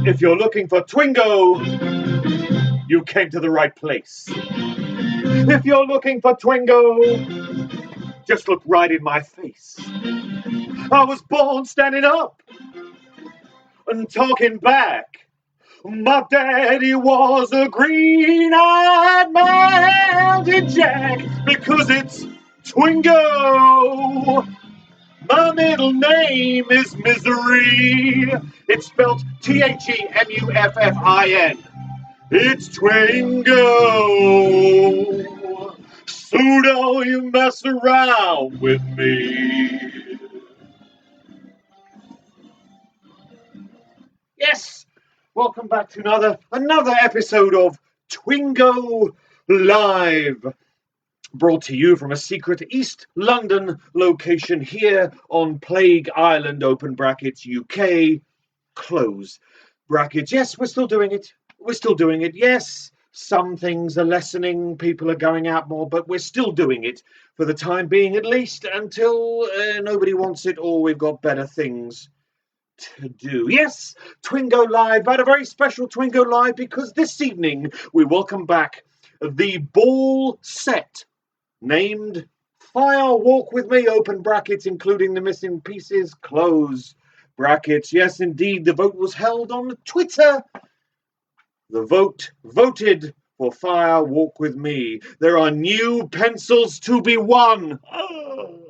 If you're looking for Twingo, you came to the right place. If you're looking for Twingo, just look right in my face. I was born standing up and talking back. My daddy was a green-eyed mountain jack because it's Twingo. My middle name is Misery. It's spelled T-H-E-M-U-F-F-I-N. It's Twingo. So don't you mess around with me. Yes, welcome back to another episode of Twingo Live. Brought to you from a secret East London location here on Plague Island, open brackets, UK, close brackets. Yes, we're still doing it. We're still doing it. Yes, some things are lessening. People are going out more, but we're still doing it for the time being, at least until nobody wants it or we've got better things to do. Yes, Twingo Live, but a very special Twingo Live because this evening we welcome back the ball set named Fire Walk With Me, open brackets, including the missing pieces, close brackets. Yes, indeed, the vote was held on Twitter. The vote voted for Fire Walk With Me. There are new pencils to be won. Oh.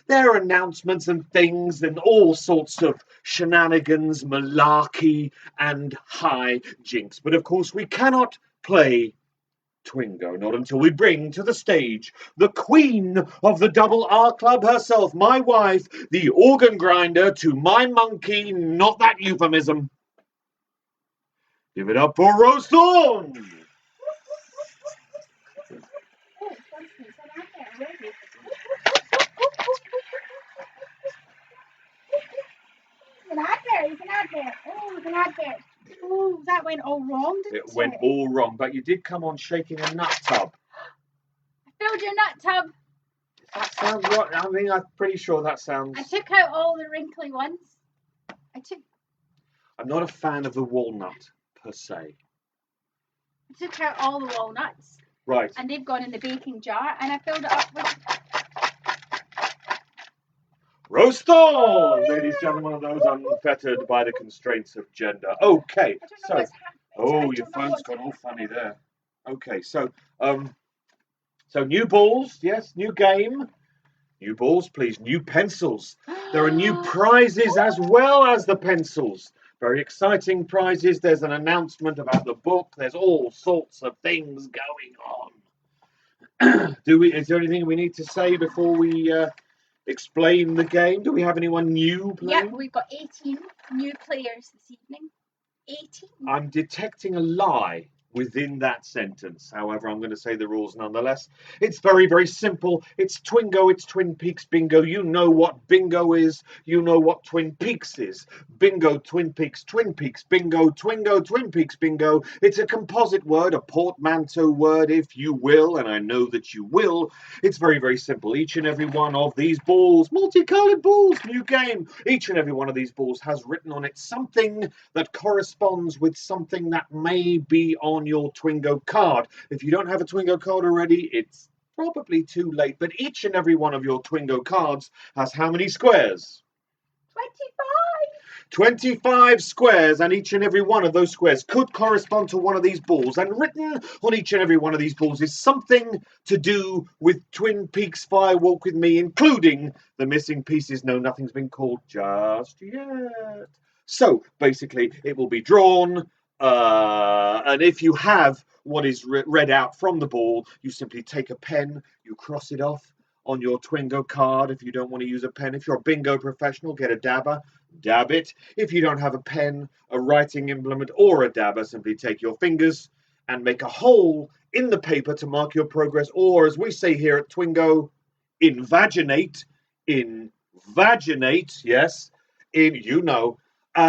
There are announcements and things and all sorts of shenanigans, malarkey, and high jinks. But of course, we cannot play Twingo, not until we bring to the stage the queen of the double R Club herself, my wife, the organ grinder to my monkey, not that euphemism. Give it up for Rose Thorn! Oh, that went all wrong, didn't it? It went all wrong, but you did come on shaking a nut tub. I filled your nut tub. That sounds right. I mean, I'm pretty sure that sounds... I took out all the wrinkly ones. I'm not a fan of the walnut, per se. I took out all the walnuts. Right. And they've gone in the baking jar, and I filled it up with... Roast on, ladies and gentlemen, of those unfettered by the constraints of gender. Okay, so... Oh, your phone's gone all funny there. Okay, so new balls, yes, new game. New balls, please. New pencils. There are new prizes as well as the pencils. Very exciting prizes. There's an announcement about the book. There's all sorts of things going on. Is there anything we need to say before we explain the game? Do we have anyone new playing? Yep, we've got 18 new players this evening. 18. I'm detecting a lie within that sentence. However, I'm going to say the rules nonetheless. It's very, very simple. It's Twingo, it's Twin Peaks bingo. You know what bingo is. You know what Twin Peaks is. Bingo, Twin Peaks bingo, Twingo, Twin Peaks bingo. It's a composite word, a portmanteau word, if you will, and I know that you will. It's very, very simple. Each and every one of these balls, multicolored balls, new game. Each and every one of these balls has written on it something that corresponds with something that may be on your Twingo card. If you don't have a Twingo card already, it's probably too late, but each and every one of your Twingo cards has how many squares? 25 squares, and each and every one of those squares could correspond to one of these balls, and written on each and every one of these balls is something to do with Twin Peaks Fire Walk With Me, including the missing pieces. No, nothing's been called just yet. So basically it will be drawn, and if you have what is read out from the ball, you simply take a pen, you cross it off on your Twingo card. If you don't want to use a pen, if you're a bingo professional, get a dabber, dab it. If you don't have a pen, a writing implement, or a dabber, simply take your fingers and make a hole in the paper to mark your progress, or as we say here at Twingo, invaginate, yes, you know.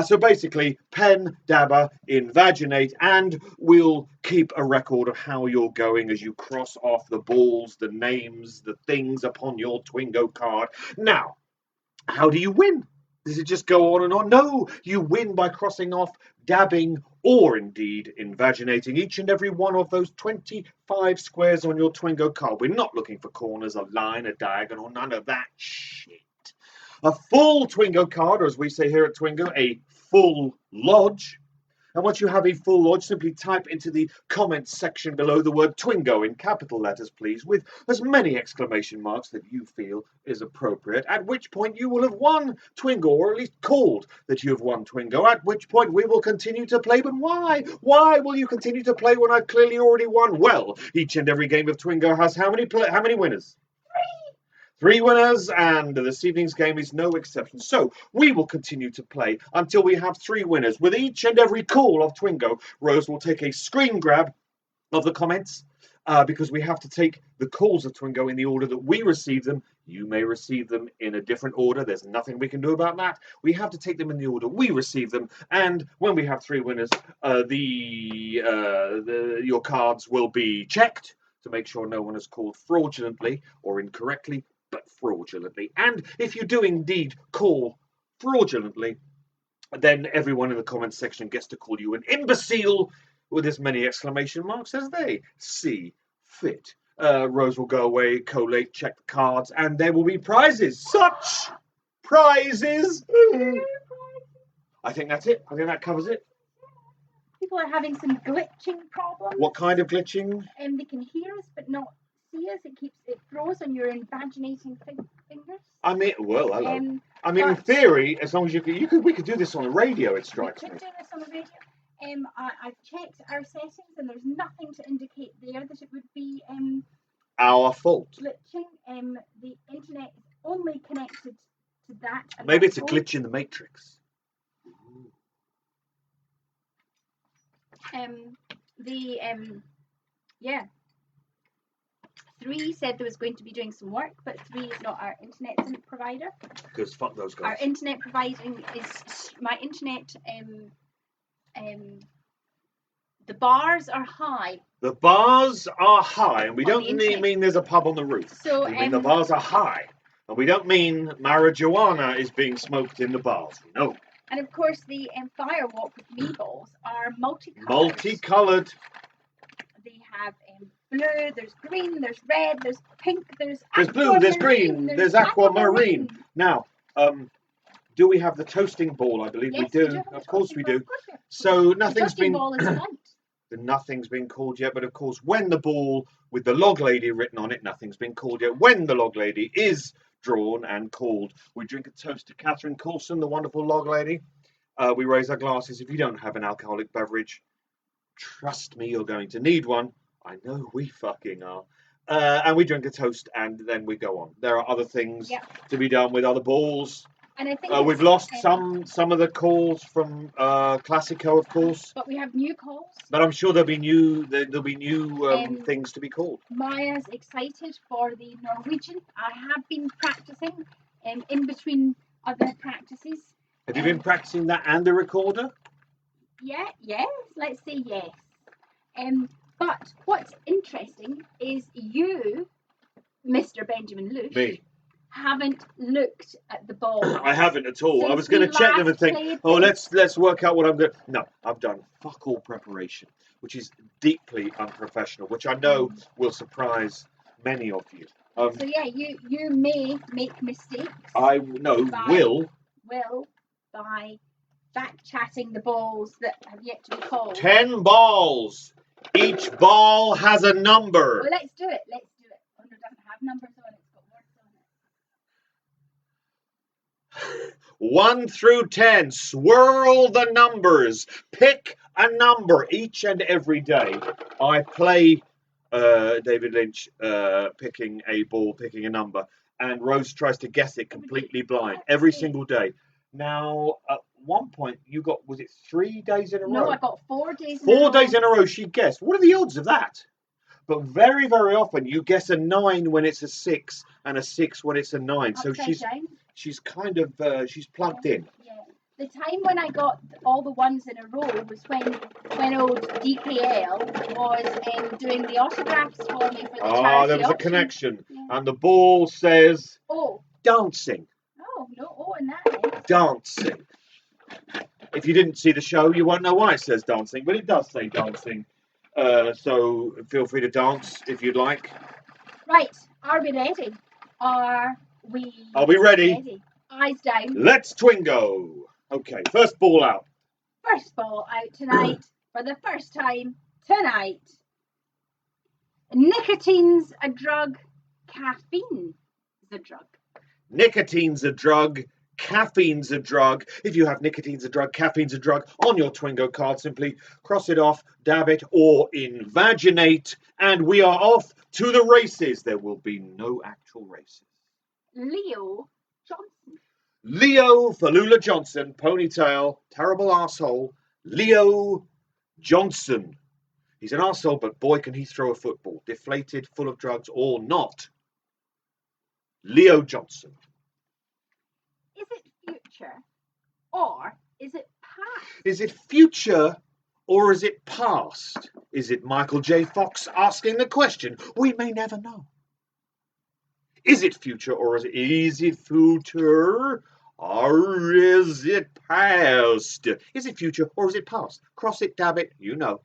So basically, pen, dabber, invaginate, and we'll keep a record of how you're going as you cross off the balls, the names, the things upon your Twingo card. Now, how do you win? Does it just go on and on? No, you win by crossing off, dabbing, or indeed invaginating each and every one of those 25 squares on your Twingo card. We're not looking for corners, a line, a diagonal, none of that shit. A full Twingo card, or as we say here at Twingo, a full lodge. And once you have a full lodge, simply type into the comments section below the word Twingo in capital letters, please, with as many exclamation marks that you feel is appropriate, at which point you will have won Twingo, or at least called that you have won Twingo, at which point we will continue to play. But why? Why will you continue to play when I've clearly already won? Well, each and every game of Twingo has how many winners? 3 winners, and this evening's game is no exception. So we will continue to play until we have 3 winners. With each and every call of Twingo, Rose will take a screen grab of the comments, because we have to take the calls of Twingo in the order that we receive them. You may receive them in a different order. There's nothing we can do about that. We have to take them in the order we receive them. And when we have 3 winners, your cards will be checked to make sure no one has called fraudulently or incorrectly, but fraudulently. And if you do indeed call fraudulently, then everyone in the comments section gets to call you an imbecile with as many exclamation marks as they see fit. Rose will go away, collate, check the cards, and there will be prizes. Such prizes! I think that's it. I think that covers it. People are having some glitching problems. What kind of glitching? They can hear us but not see us. It throws on your invaginating fingers. I mean, well, hello. In theory, as long as we could do this on the radio. It strikes me. We could do this on the radio. I've checked our settings, and there's nothing to indicate there that it would be our fault. Glitching. The internet is only connected to that. Maybe it's a glitch in the matrix. Yeah. 3 said there was going to be doing some work, but 3 is not our internet provider. Because fuck those guys. Our internet providing is my internet. The bars are high. The bars are high, and we don't mean there's a pub on the roof. So we mean the bars are high, and we don't mean marijuana is being smoked in the bars. No. And of course, the Firewalk with me balls are multicolored. Multicolored. They have blue, there's green, there's red, there's pink, there's blue, there's green, there's aquamarine. Now, do we have the toasting ball? I believe yes, we do. Of course we do. So nothing's been. Ball is white. Nothing's been called yet, but of course, when the ball with the log lady written on it, nothing's been called yet. When the log lady is drawn and called, we drink a toast to Catherine Coulson, the wonderful log lady. We raise our glasses. If you don't have an alcoholic beverage, trust me, you're going to need one. I know we fucking are. And we drink a toast, and then we go on. There are other things to be done with other balls. And I think we've lost some of the calls from Classico, of course. But we have new calls. But I'm sure there'll be new things to be called. Maya's excited for the Norwegian. I have been practicing in between other practices. Have you been practicing that and the recorder? Yes. Let's say yes. But what's interesting is you, Mr. Benjamin Lush, Me. haven't looked at the ball. I haven't at all. I was going to check them and think, let's work out what I'm going to... No, I've done fuck all preparation, which is deeply unprofessional, which I know will surprise many of you. So yeah, you may make mistakes. Will by back-chatting the balls that have yet to be called. 10 balls. Each ball has a number. Well, let's do it. Oh, no, it doesn't have numbers on it. It's got words on it. 1 through 10. Swirl the numbers. Pick a number each and every day. I play David Lynch picking a ball, picking a number, and Rose tries to guess it completely blind every single day. Now, at one point, you got, was it 3 days in a row? No, I got 4 days in a row. 4 days in a row she guessed. What are the odds of that? But very, very often you guess a 9 when it's a 6 and a 6 when it's a 9. So she's kind of, she's plugged in. Yeah. The time when I got all the ones in a row was when old DKL was doing the autographs for me for the charity there was auction. A connection. Yeah. And the ball says, dancing. Oh, no, in that. Dancing. If you didn't see the show, you won't know why it says dancing, but it does say dancing. So feel free to dance if you'd like. Right, are we ready? Are we ready? Eyes down. Let's Twingo. Okay, first ball out. First ball out tonight for the first time tonight. Nicotine's a drug. Caffeine is a drug. Nicotine's a drug. Caffeine's a drug. If you have nicotine's a drug, caffeine's a drug on your Twingo card, simply cross it off, dab it, or invaginate, and we are off to the races. There will be no actual races. Leo Johnson. Leo Falula Johnson, ponytail, terrible asshole. Leo Johnson. He's an arsehole, but boy, can he throw a football. Deflated, full of drugs, or not. Leo Johnson. Is it future or is it past? Is it future or is it past? Is it Michael J. Fox asking the question? We may never know. Is it future or is it future or is it past? Is it future or is it past? Cross it, dab it, you know.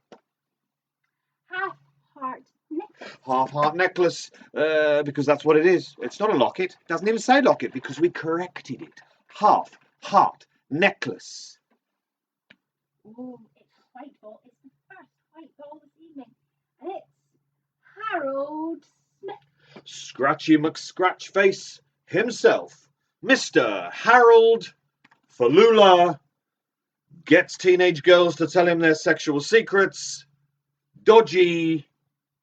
Half-heart necklace. Half-heart necklace, because that's what it is. It's not a locket. It doesn't even say locket because we corrected it. Half-heart necklace. Oh, it's white ball. It's the first white ball this evening. And it's Harold Smith. Scratchy McScratchface himself, Mr. Harold Falula, gets teenage girls to tell him their sexual secrets. Dodgy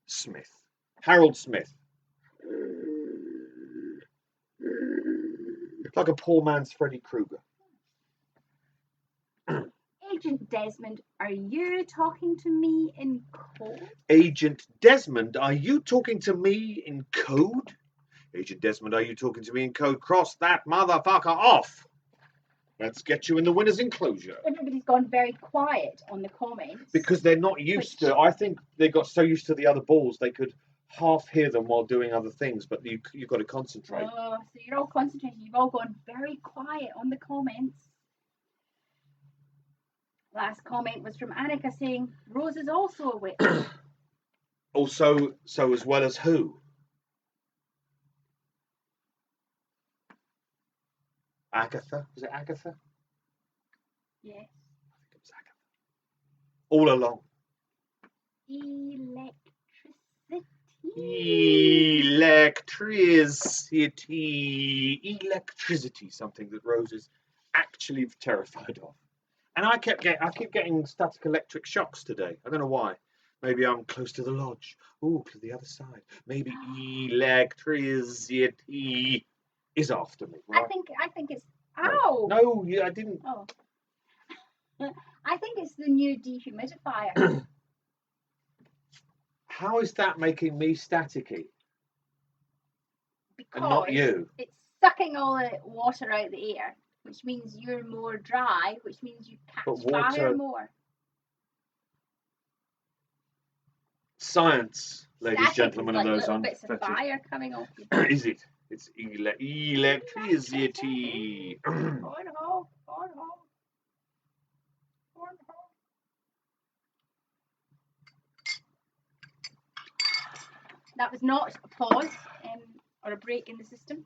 Smith. Harold Smith. Like a poor man's Freddy Krueger. Agent Desmond, are you talking to me in code? Agent Desmond, are you talking to me in code? Agent Desmond, are you talking to me in code? Cross that motherfucker off. Let's get you in the winner's enclosure. Everybody's gone very quiet on the comments. Because they're not used to, I think they got so used to the other balls, they could half hear them while doing other things, but you've got to concentrate. Oh, so you're all concentrating. You've all gone very quiet on the comments. Last comment was from Annika saying, Rose is also a witch. Also, so as well as who? Agatha? Was it Agatha? Yes. I think it was Agatha. All along. Electricity, something that Rose is actually terrified of. And I keep getting static electric shocks today. I don't know why. Maybe I'm close to the lodge. Oh, to the other side. Maybe electricity is after me. Right? I think it's ow. No, I didn't. Oh. I think it's the new dehumidifier. How is that making me staticky? Because and not you? It's sucking all the water out the air, which means you're more dry, which means you catch fire more. Science, ladies and Static gentlemen, is like of those little bits of fire coming off you. Is it? It's electricity. Cornhole. That was not a pause or a break in the system.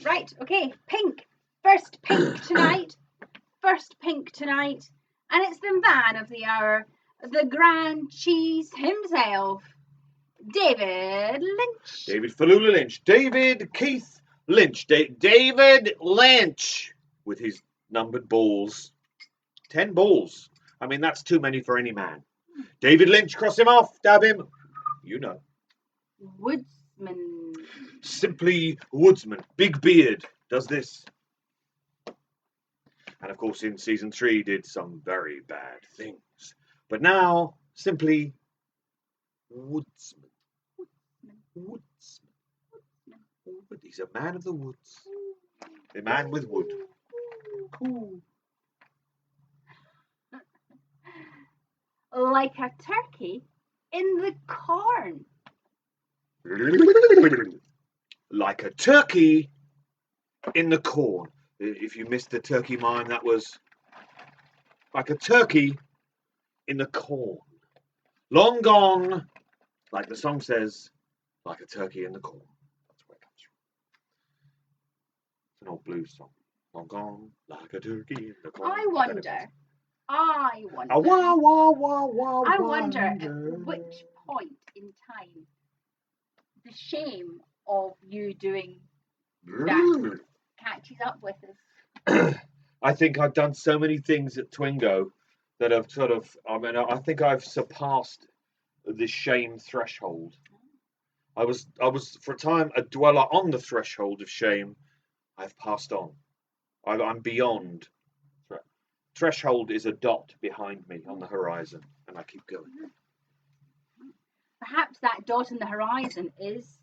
Right, okay, pink. First pink tonight. And it's the man of the hour, the Grand Cheese himself, David Lynch. David Falula Lynch. David Keith Lynch. David Lynch with his numbered balls. 10 balls. I mean, that's too many for any man. David Lynch, cross him off, dab him. You know. Woodsman. Simply Woodsman. Big beard does this. And of course, in season 3, did some very bad things. But now, simply Woodsman. Woodsman. He's a man of the woods. A man with wood. Cool. Like a turkey in the corn. Like a turkey in the corn. If you missed the turkey mime, that was like a turkey in the corn. Long gone, like the song says, like a turkey in the corn. That's where it comes from. It's an old blues song. Long gone, like a turkey in the corn. I wonder I wonder at which point in time the shame of you doing that catches up with us. I think I've done so many things at Twingo that have sort of, I think I've surpassed the shame threshold. I was for a time a dweller on the threshold of shame. I've passed on. I'm beyond. Threshold is a dot behind me on the horizon, and I keep going. Perhaps that dot on the horizon is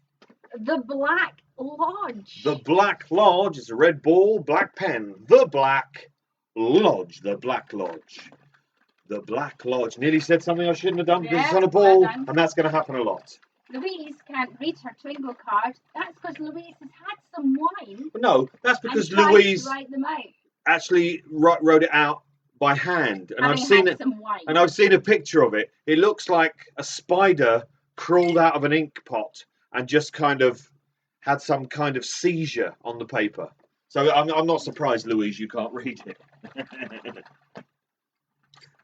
the Black Lodge. The Black Lodge is a red ball, black pen. The Black Lodge. The Black Lodge. The Black Lodge. Nearly said something I shouldn't have done because it's on a ball, and that's going to happen a lot. Louise can't read her Twingo card. That's because Louise has had some wine. No, that's because and tried Louise to write them out. actually wrote it out by hand, and I've seen it. Some wine. And I've seen a picture of it. It looks like a spider crawled out of an ink pot and just kind of had some kind of seizure on the paper. So I'm not surprised, Louise, you can't read it.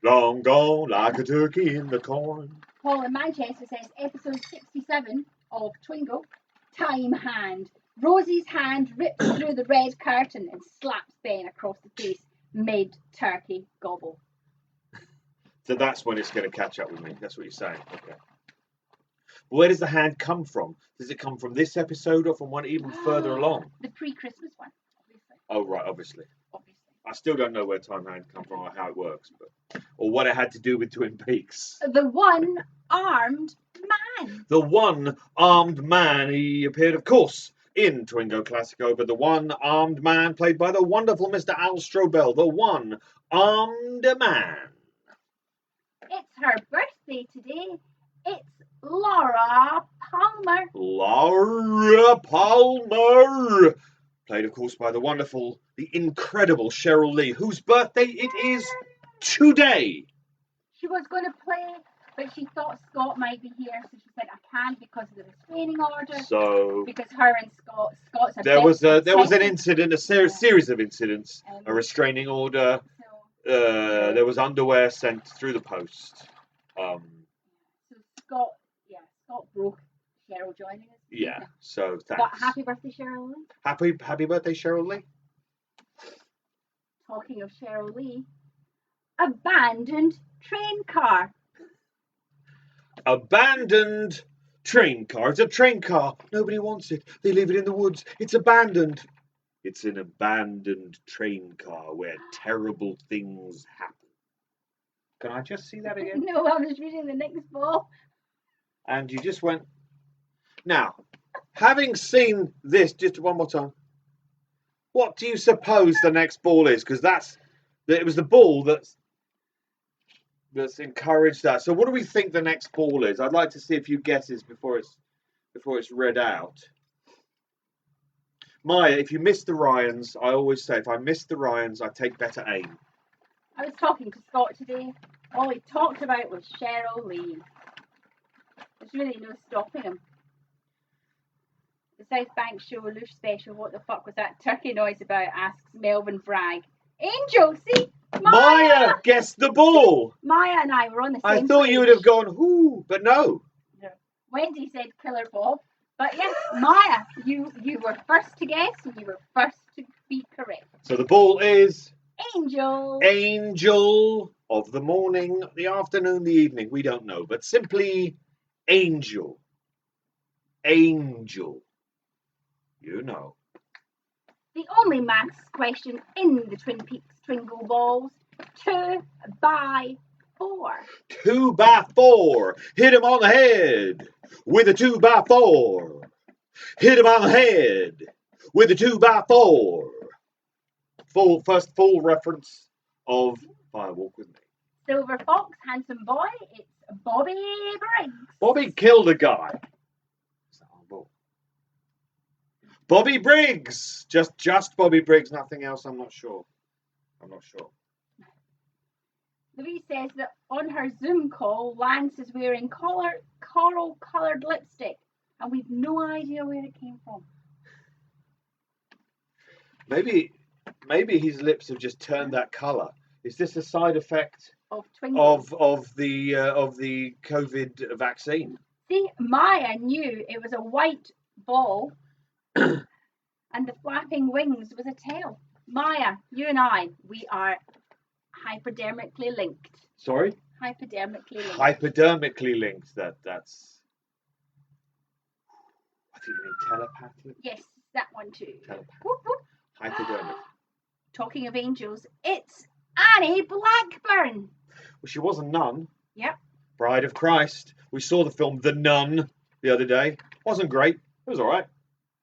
Long gone like a turkey in the corn. Paul in Manchester says episode 67 of Twingo, time hand. Rosie's hand rips through the red curtain and slaps Ben across the face mid-turkey gobble. So that's when it's going to catch up with me. That's what you're saying. Okay. Where does the hand come from? Does it come from this episode or from one even further along? The pre-Christmas one, obviously. Oh, right, obviously. I still don't know where time hand come from or how it works, or what it had to do with Twin Peaks. The one-armed man. The one-armed man. He appeared, of course, in Twingo Classico, but the one-armed man played by the wonderful Mr. Al Strobel. The one-armed man. It's her birthday today. It's Laura Palmer. Laura Palmer. Played, of course, by the wonderful, the incredible Cheryl Lee, whose birthday it is today. She was going to play, but she thought Scott might be here, so she said, I can't because of the restraining order. So because her and Scott's there was an incident, a series of incidents, a restraining order. So, there was underwear sent through the post. So Scott broke Cheryl joining us. Yeah, so thanks. But happy birthday, Cheryl Lee. Happy birthday, Cheryl Lee. Talking of Cheryl Lee, abandoned train car. Abandoned train car. It's a train car. Nobody wants it. They leave it in the woods. It's abandoned. It's an abandoned train car where terrible things happen. Can I just see that again? No, I was reading the next ball. And you just went. Now, having seen this, just one more time, what do you suppose the next ball is? Because it was the ball that's encouraged that. So what do we think the next ball is? I'd like to see a few guesses before it's read out. Maya, if you miss the Ryans, I always say if I miss the Ryans, I take better aim. I was talking to Scott today. All he talked about was Cheryl Lee. There's really no stopping him. The South Bank Show Loosh special, what the fuck was that turkey noise about, asks Melvin Bragg. Angel, see? Maya guessed the ball. Maya and I were on the same I thought page. you would have gone, whoo, but no. Wendy said Killer Bob. But yes, Maya, you were first to guess and you were first to be correct. So the ball is... Angel. Angel of the morning, the afternoon, the evening. We don't know, but simply Angel. Angel. You know. The only maths question in the Twin Peaks Twingo balls. 2 by 4. 2 by 4. Hit him on the head with a 2 by 4. Hit him on the head with a 2 by 4. First full reference of Fire Walk With Me. Silver Fox, handsome boy. It's Bobby Briggs. Bobby killed a guy. Bobby Briggs. Just Bobby Briggs, nothing else. I'm not sure. Louise says that on her Zoom call, Lance is wearing coral-coloured lipstick, and we've no idea where it came from. Maybe his lips have just turned that colour. Is this a side effect of Twingo? of the COVID vaccine? See, Maya knew it was a white ball, and the flapping wings was a tail. Maya, you and I, we are hypodermically linked. Sorry? Hypodermically linked. Hypodermically linked. That's. I think you mean telepathic. Yes, that one too. Hypodermic. Talking of angels, it's Annie Blackburn. Well, she was a nun. Yep. Bride of Christ. We saw the film The Nun the other day. Wasn't great. It was all right.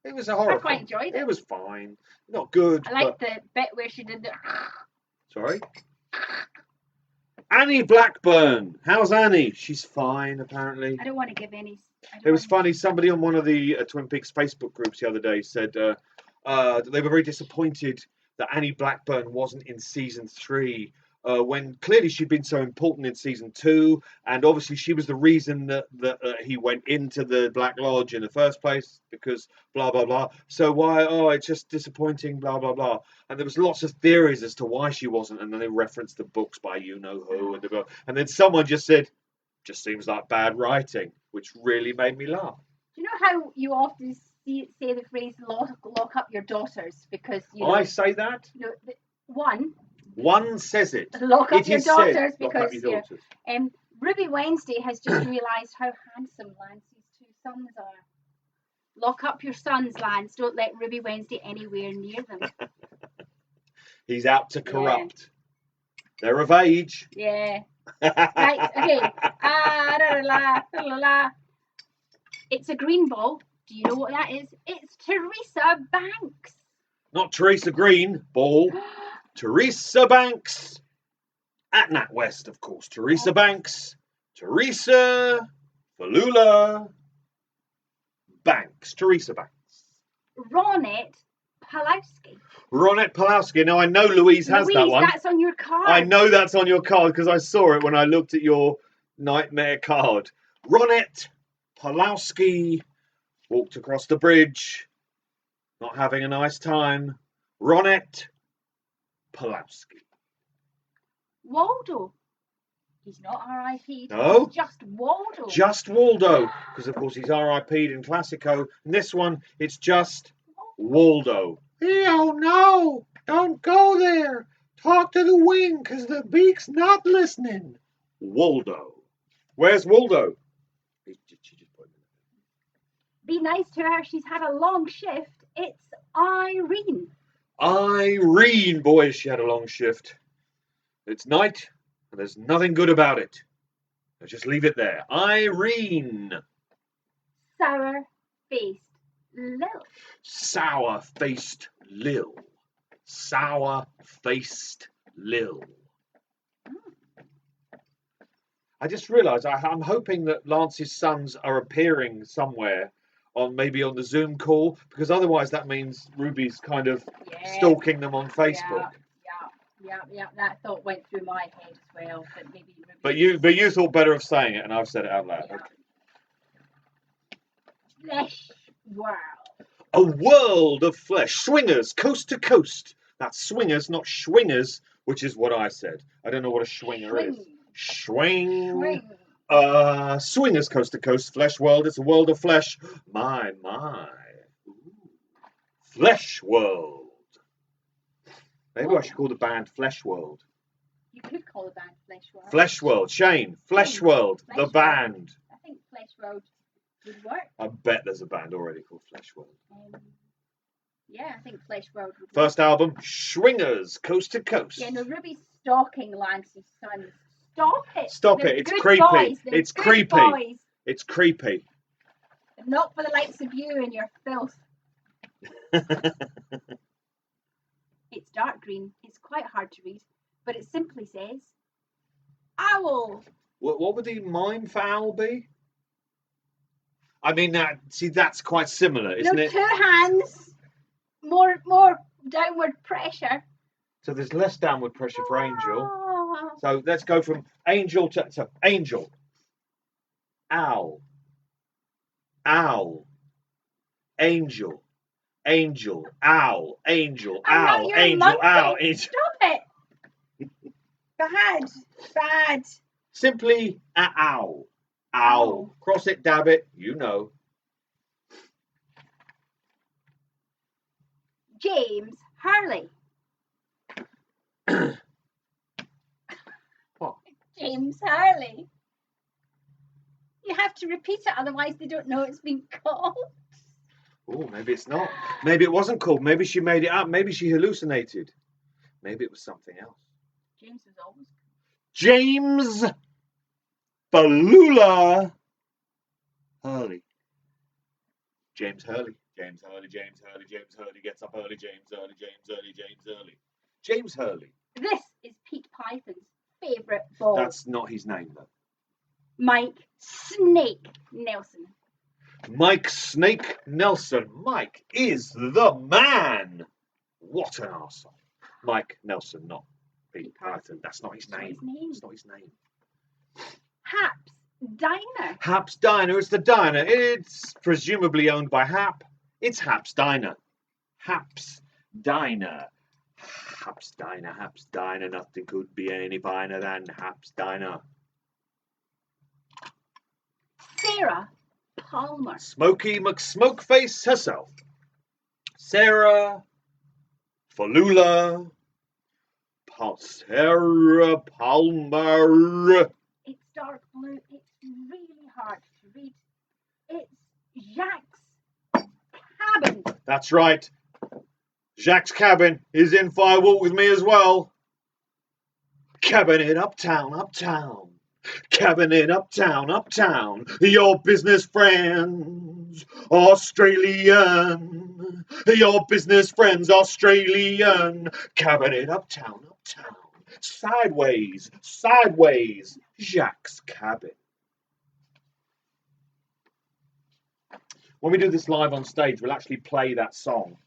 It was a horror film. I quite enjoyed it. It was fine. Not good. I liked the bit where she did the... Sorry? Annie Blackburn. How's Annie? She's fine, apparently. I don't want to give any It was funny. Somebody on one of the Twin Peaks Facebook groups the other day said that they were very disappointed that Annie Blackburn wasn't in season 3, when clearly she'd been so important in season 2, and obviously she was the reason that he went into the Black Lodge in the first place, because blah blah blah. So why? Oh, it's just disappointing. Blah blah blah. And there was lots of theories as to why she wasn't, and then they referenced the books by you know who, and then someone just said, "Just seems like bad writing," which really made me laugh. Do you know how you often say the phrase "lock up your daughters" because you know, I say that. you know, One says it. lock up It your is daughters said, because lock up your daughters. Ruby Wednesday has just realised how handsome Lance's 2 sons are. Lock up your sons, Lance. Don't let Ruby Wednesday anywhere near them. He's out to corrupt. They're of age. Yeah. Right, okay. It's a green ball. Do you know what that is? It's Teresa Banks. Not Teresa Green, ball. Teresa Banks. At NatWest, of course. Teresa Banks. Teresa Falula Banks. Teresa Banks. Ronette Pulowski. Ronette Pulowski. Now, I know Louise has that one. That's on your card. I know that's on your card because I saw it when I looked at your nightmare card. Ronette Pulowski walked across the bridge, not having a nice time. Ronette Pulowski. Waldo. He's not R.I.P. No. He's just Waldo. Just Waldo, because of course he's R.I.P'd in Classico. In this one, it's just Waldo. Oh no! Don't go there. Talk to the wing, because the beak's not listening. Waldo. Where's Waldo? Be nice to her. She's had a long shift. It's Irene. Irene, boy, she had a long shift. It's night, and there's nothing good about it. I'll just leave it there. Irene. Sour-faced Lil. Sour-faced Lil. Sour-faced Lil. I just realised I'm hoping that Lance's sons are appearing somewhere maybe on the Zoom call, because otherwise that means Ruby's kind of stalking them on Facebook. Yeah. That thought went through my head as well. But maybe. But you thought better of saying it, and I've said it out loud. Yeah. Okay. Flesh world. A world of flesh. Swingers, coast to coast. That's swingers, not schwingers, which is what I said. I don't know what a schwinger is. Swing. Swingers, coast to coast. Flesh world. It's a world of flesh. My. Ooh. Flesh world. Maybe I should call the band Flesh World. You could call the band Flesh World. Flesh World. Shane. Flesh World. The band. I think Flesh World would work. I bet there's a band already called Flesh World. Yeah, I think Flesh World would work. First album, Swingers, Coast to Coast. Yeah, no, Ruby's stalking Lance's sons. Stop it. Stop They're it. It's good creepy. boys. It's good creepy. Boys. It's creepy. Not for the likes of you and your filth. It's dark green. It's quite hard to read, but it simply says owl. What would the mime for owl be? I mean, that's quite similar, isn't it? 2 hands, more downward pressure. So there's less downward pressure for Angel. So let's go from Angel to Angel. Owl. Owl. Angel. Angel, owl, angel, owl, angel, owl, angel. Stop it! Bad. Simply a owl. Owl. Cross it, dab it, you know. James Hurley. What? James Hurley. You have to repeat it, otherwise they don't know it's been called. Oh, maybe it's not. Maybe it wasn't called. Maybe she made it up. Maybe she hallucinated. Maybe it was something else. James was always. James Falula Hurley. James Hurley. James Hurley. James Hurley. James Hurley gets up early. James Hurley. James Hurley. James Hurley. James Hurley. This is Pete Python's favourite ball. That's not his name, though. Mike Snake Nelson. Mike Snake Nelson. Mike is the man. What an arsehole. Mike Nelson, not Pete Python. That's not his name. It's not his name. Haps Diner. Haps Diner. It's the diner. It's presumably owned by Hap. It's Haps Diner. Haps Diner. Haps Diner. Haps Diner. Nothing could be any finer than Haps Diner. Sarah Palmer. Smokey McSmokeface herself. Sarah Falula. Sarah Palmer. It's dark blue. It's really hard to read. It's Jacques Cabin. That's right. Jacques Cabin is in Firewalk with me as well. Cabin in uptown, uptown. Cabin in uptown, uptown. Your business friends, Australian. Your business friends, Australian. Cabin in uptown, uptown. Sideways, sideways. Jacques Cabin. When we do this live on stage, we'll actually play that song.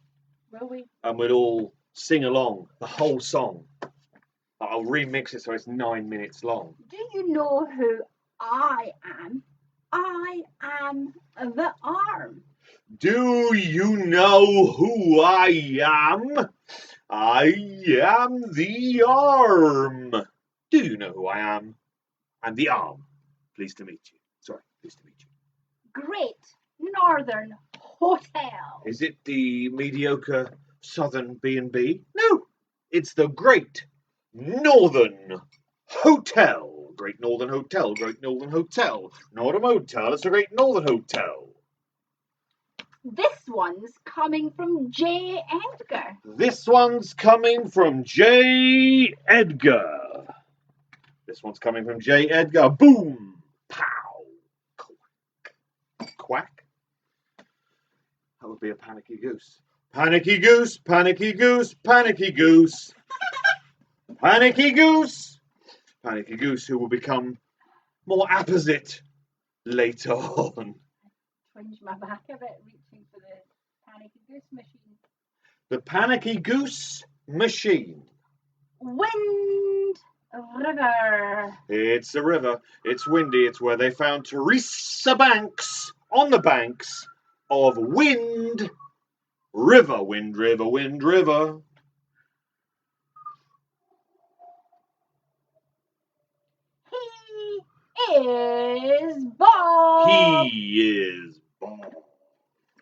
Will we? And we'll all sing along the whole song. I'll remix it so it's 9 minutes long. Do you know who I am? I am the arm. Do you know who I am? I am the arm. Do you know who I am? I'm the arm. Pleased to meet you. Sorry, pleased to meet you. Great Northern Hotel. Is it the mediocre Southern B&B? No, it's the Great Northern Hotel. Great Northern Hotel. Great Northern Hotel. Not a motel, it's a Great Northern Hotel. This one's coming from J. Edgar. This one's coming from J. Edgar. This one's coming from J. Edgar. Boom! Pow! Quack. Quack? That would be a panicky goose. Panicky goose, panicky goose, panicky goose. Panicky goose. Panicky goose who will become more apposite later on. Twinge my back a bit, reaching for the panicky goose machine. The panicky goose machine. Wind River. It's a river. It's windy. It's where they found Teresa Banks on the banks of Wind River. Wind River, Wind River. He is Bob. He is Bob.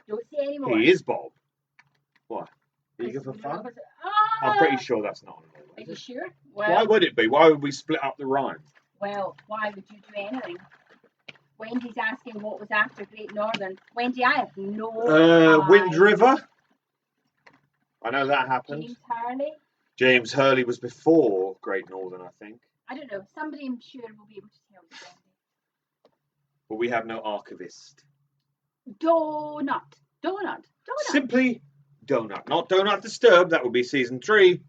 Don't say anymore. He is Bob. What? Are you going for fun? I'm pretty sure that's not on Are you sure? Why Well, would it be? Why would we split up the rhyme? well, why would you do anything? Wendy's asking what was after Great Northern. Wendy, I have no Wind idea. River. I know that happened. James Hurley. James Hurley was before Great Northern, I think. I don't know. Somebody I'm sure will be able to tell you. But we have no archivist. Donut. Donut. Donut. Simply Donut. Not Donut Disturbed. That would be season 3.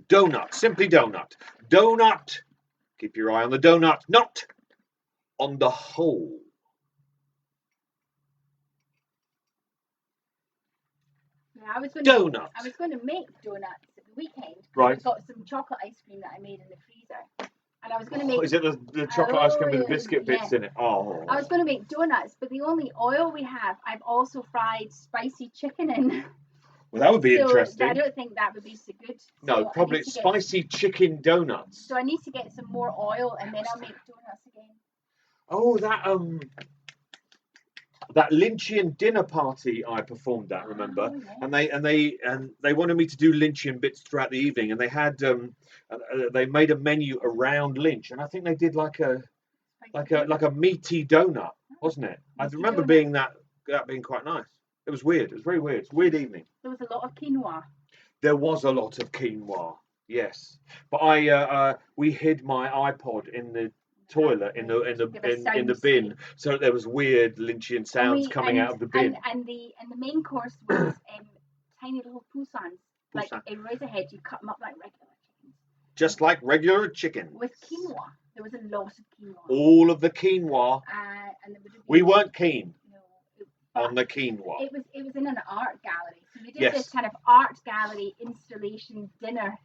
Donut. Simply Donut. Donut. Keep your eye on the donut. Not on the hole. Yeah, I was going Donut. I was going to make donuts at the weekend. Right. I got some chocolate ice cream that I made in the freezer, and I was going to make. Is it the chocolate ice cream with the Oh, biscuit bits yeah. in it? Oh. I was going to make donuts, but the only oil we have, I've also fried spicy chicken in. Well, that would be So interesting. I don't think that would be so good. No, So I probably need to get- spicy chicken donuts. So I need to get some more oil, and then I'll make donuts again. Oh, that Lynchian dinner party I performed at, remember? Oh, yeah. And they wanted me to do Lynchian bits throughout the evening, and they had they made a menu around Lynch, and I think they did like a meaty donut, wasn't it? I Meaty remember donut. being that being quite nice. It was weird. It was very weird. It's a weird evening. There was a lot of quinoa. There was a lot of quinoa, yes, but we hid my iPod in the toilet in the bin, so there was weird Lynchian sounds coming out of the bin. And the main course was tiny little poussins, like Poussin. a Razorhead. You cut them up like regular chickens. Just like regular chicken. With quinoa, there was a lot of quinoa. All of the quinoa. And there would have We been- weren't keen. No, on the quinoa. It was in an art gallery. So you did Yes. this kind of art gallery installation dinner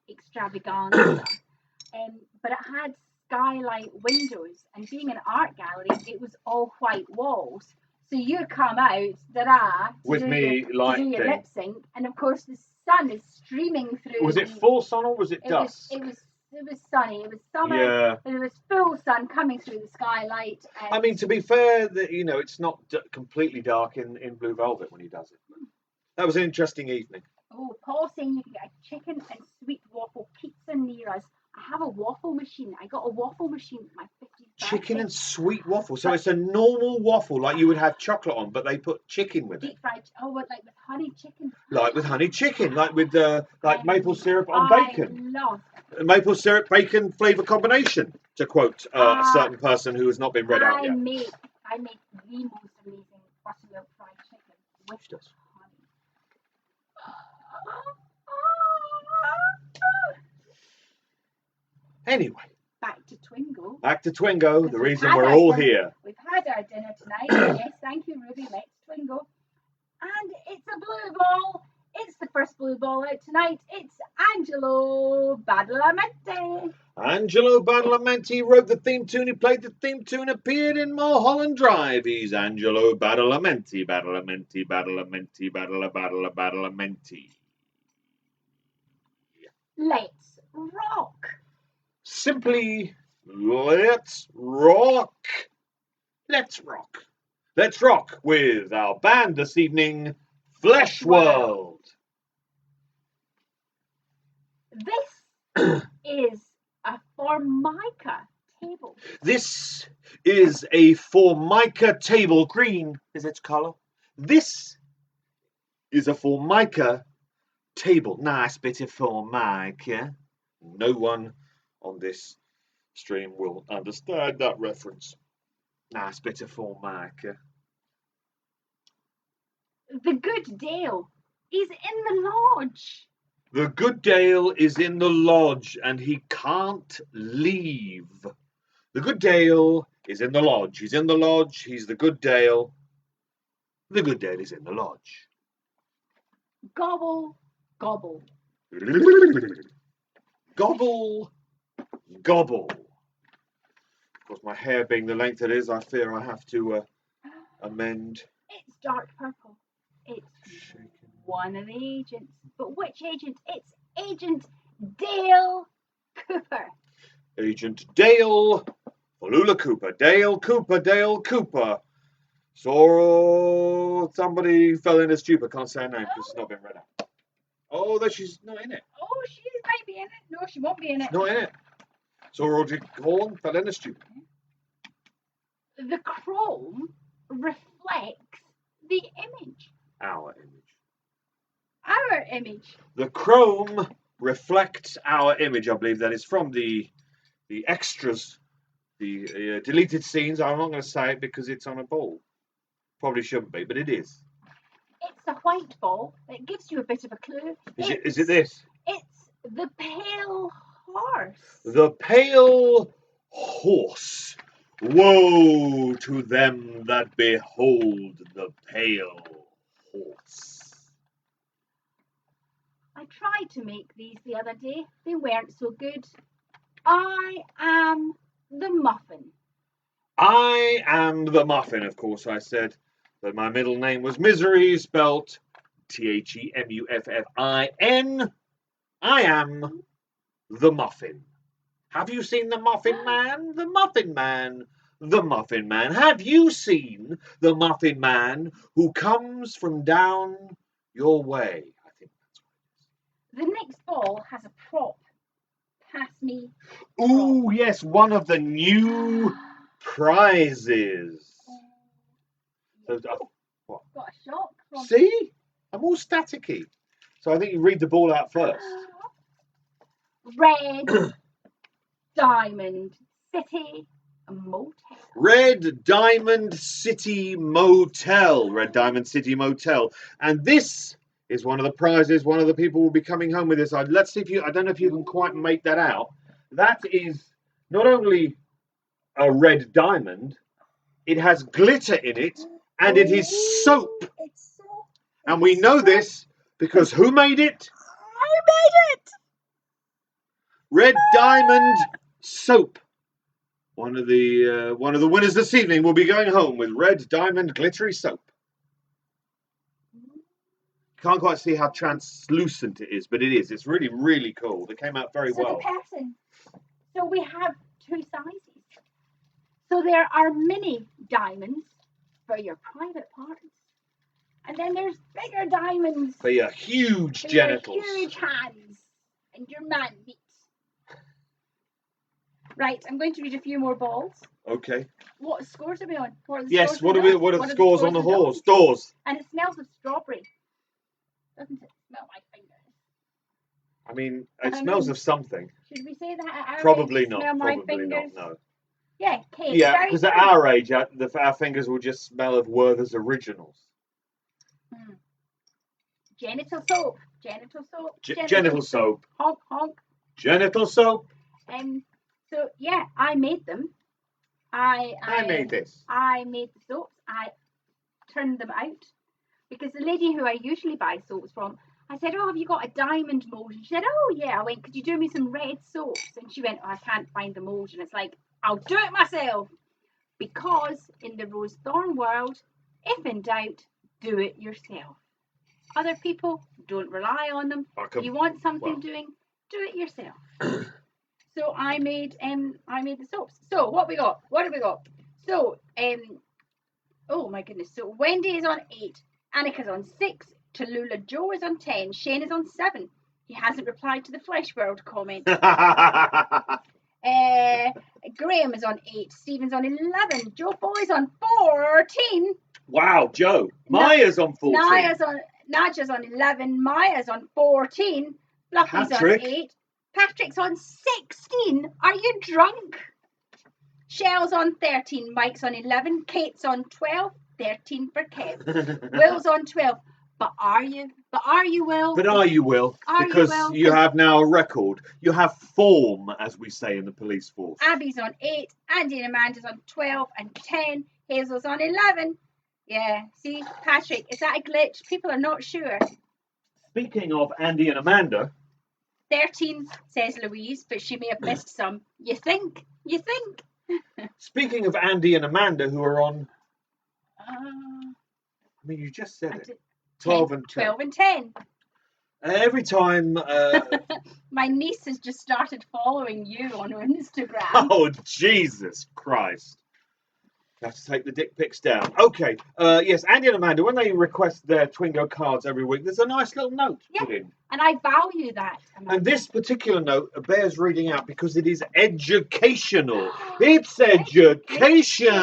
extravaganza. But it had skylight windows, and being an art gallery, it was all white walls. So you come out, with me, like to do your thing. lip sync, and of course the sun is streaming through. Was it full sun or was it dusk? It was sunny. It was summer. Yeah. But it was full sun coming through the skylight. I mean, to be fair, it's not completely dark in Blue Velvet when he does it. That was an interesting evening. Oh, Paul saying you can get a chicken and sweet waffle pizza near us. I have a waffle machine. I got a waffle machine for my 50th birthday. Chicken and sweet waffle. So it's a normal waffle like you would have chocolate on, but they put chicken with it. Deep fried. Oh, what, like with honey chicken? Like with honey chicken, like with maple syrup on bacon. I love Maple syrup bacon flavour combination, to quote a certain person who has not been read out yet. I make the most amazing buttermilk fried chicken with honey. Anyway, Back to Twingo. back to Twingo, the We've reason had we're our all dinner. here. We've had our dinner tonight. Yes, thank you, Ruby. Next Twingo. And it's a blue ball. It's the first blue ball out tonight. It's Angelo Badalamenti. Angelo Badalamenti wrote the theme tune, he played the theme tune, appeared in Mulholland Drive. He's Angelo Badalamenti, Badalamenti, Badalamenti, Badalamenti. Let's rock. Simply, let's rock. Let's rock. Let's rock with our band this evening, Flesh World. This is a Formica table. This is a Formica table. Green is its colour. This is a Formica table. Nice bit of Formica. No one on this stream will understand that reference. Nice bit of Formica. The good Dale is in the lodge. The good Dale is in the lodge and he can't leave. The good Dale is in the lodge. He's in the lodge. He's the good Dale. The good Dale is in the lodge. Gobble, gobble. Gobble, gobble. Of course, my hair being the length it is, I fear I have to amend. It's dark purple. It's one of the agents. But which agent? It's Agent Dale Cooper. Agent Dale Falula Cooper. Dale Cooper, Dale Cooper. So somebody fell in a stupor. Can't say her name because it's not been read out. Oh, though she's not in it. Oh, she might be in it. No, she won't be in it. She's not in it. So Roger Horn fell in a stupor. The chrome reflects the image. Our image. Our image. The chrome reflects our image. I believe that is from the extras, the deleted scenes. I'm not going to say it because it's on a ball. Probably shouldn't be, but it is. It's a white ball. It gives you a bit of a clue. Is it this? It's the pale horse. The pale horse. Woe to them that behold the pale horse. I tried to make these the other day. They weren't so good. I am the muffin. I am the muffin, of course, I said that my middle name was Misery, spelt Themuffin. I am the muffin. Have you seen the Muffin Man? The Muffin Man. The Muffin Man. Have you seen the Muffin Man who comes from down your way? I think that's what The next ball has a prop. Pass me. it is. Ooh, yes, one of the new prizes. So, what? Got a shock from. See? I'm all staticky. So I think you read the ball out first. Red Diamond City Motel. Red Diamond City Motel. Red Diamond City Motel. And this is one of the prizes. One of the people will be coming home with this. Let's see if you, I don't know if you can quite make that out. That is not only a red diamond, it has glitter in it And it is soap. It's soap. And we know this because who made it? I made it. Red Diamond Soap. One of the winners this evening will be going home with Red Diamond Glittery Soap. Can't quite see how translucent it is, but it is. It's really, really cool. It came out very well. So the person. So we have two sizes. So there are mini diamonds for your private parts. And then there's bigger diamonds For your huge for genitals. your huge hands and your man meat. Right, I'm going to read a few more balls. Okay. What scores are we on? Yes, what are the scores on the horse? Doors. And it smells of strawberry. Doesn't it smell like fingers? I mean, it smells of something. Should we say that at our Probably age, not. smell my Probably fingers? not. No. Yeah, Kate. Yeah, because at our age, our fingers will just smell of Werther's Originals. Genital soap. Genital soap. Genital soap. Honk, honk. Genital soap. So yeah, I made them. I made this. I made the soaps. I turned them out because the lady who I usually buy soaps from, I said, "Oh, have you got a diamond mold?" And she said, "Oh yeah." I went, "Could you do me some red soaps?" And she went, "Oh, I can't find the mold." And it's like, I'll do it myself, because in the rose thorn world, if in doubt, do it yourself. Other people, don't rely on them. If you want something doing, do it yourself. So I made the soaps. So what we got? What have we got? So oh my goodness. So Wendy is on 8, Annika's on 6, Tallulah Joe is on 10, Shane is on 7. He hasn't replied to the Flesh World comment. Graham is on 8, Stephen's on 11, Joe Foley's on 14. Wow, Joe. Maya's on 14. Nadja's on 11, Maya's on 14, Fluffy's on 8. Patrick's on 16. Are you drunk? Shell's on 13. Mike's on 11. Kate's on 12. 13 for Kev. Will's on 12. But are you? Will? But are you, Will? Because you have now a record. You have form, as we say in the police force. Abby's on 8. Andy and Amanda's on 12 and 10. Hazel's on 11. Yeah. See, Patrick, is that a glitch? People are not sure. Speaking of Andy and Amanda. 13, says Louise, but she may have missed some. You think? Speaking of Andy and Amanda, who are on... I mean, you just said it. 12 and 10. 12 and 10. Every time... My niece has just started following you on Instagram. Oh, Jesus Christ. Have to take the dick pics down. Okay. Yes, Andy and Amanda, when they request their Twingo cards every week, there's a nice little note put in. And I value that, Amanda. And this particular note bears reading out because it is educational. It's educational.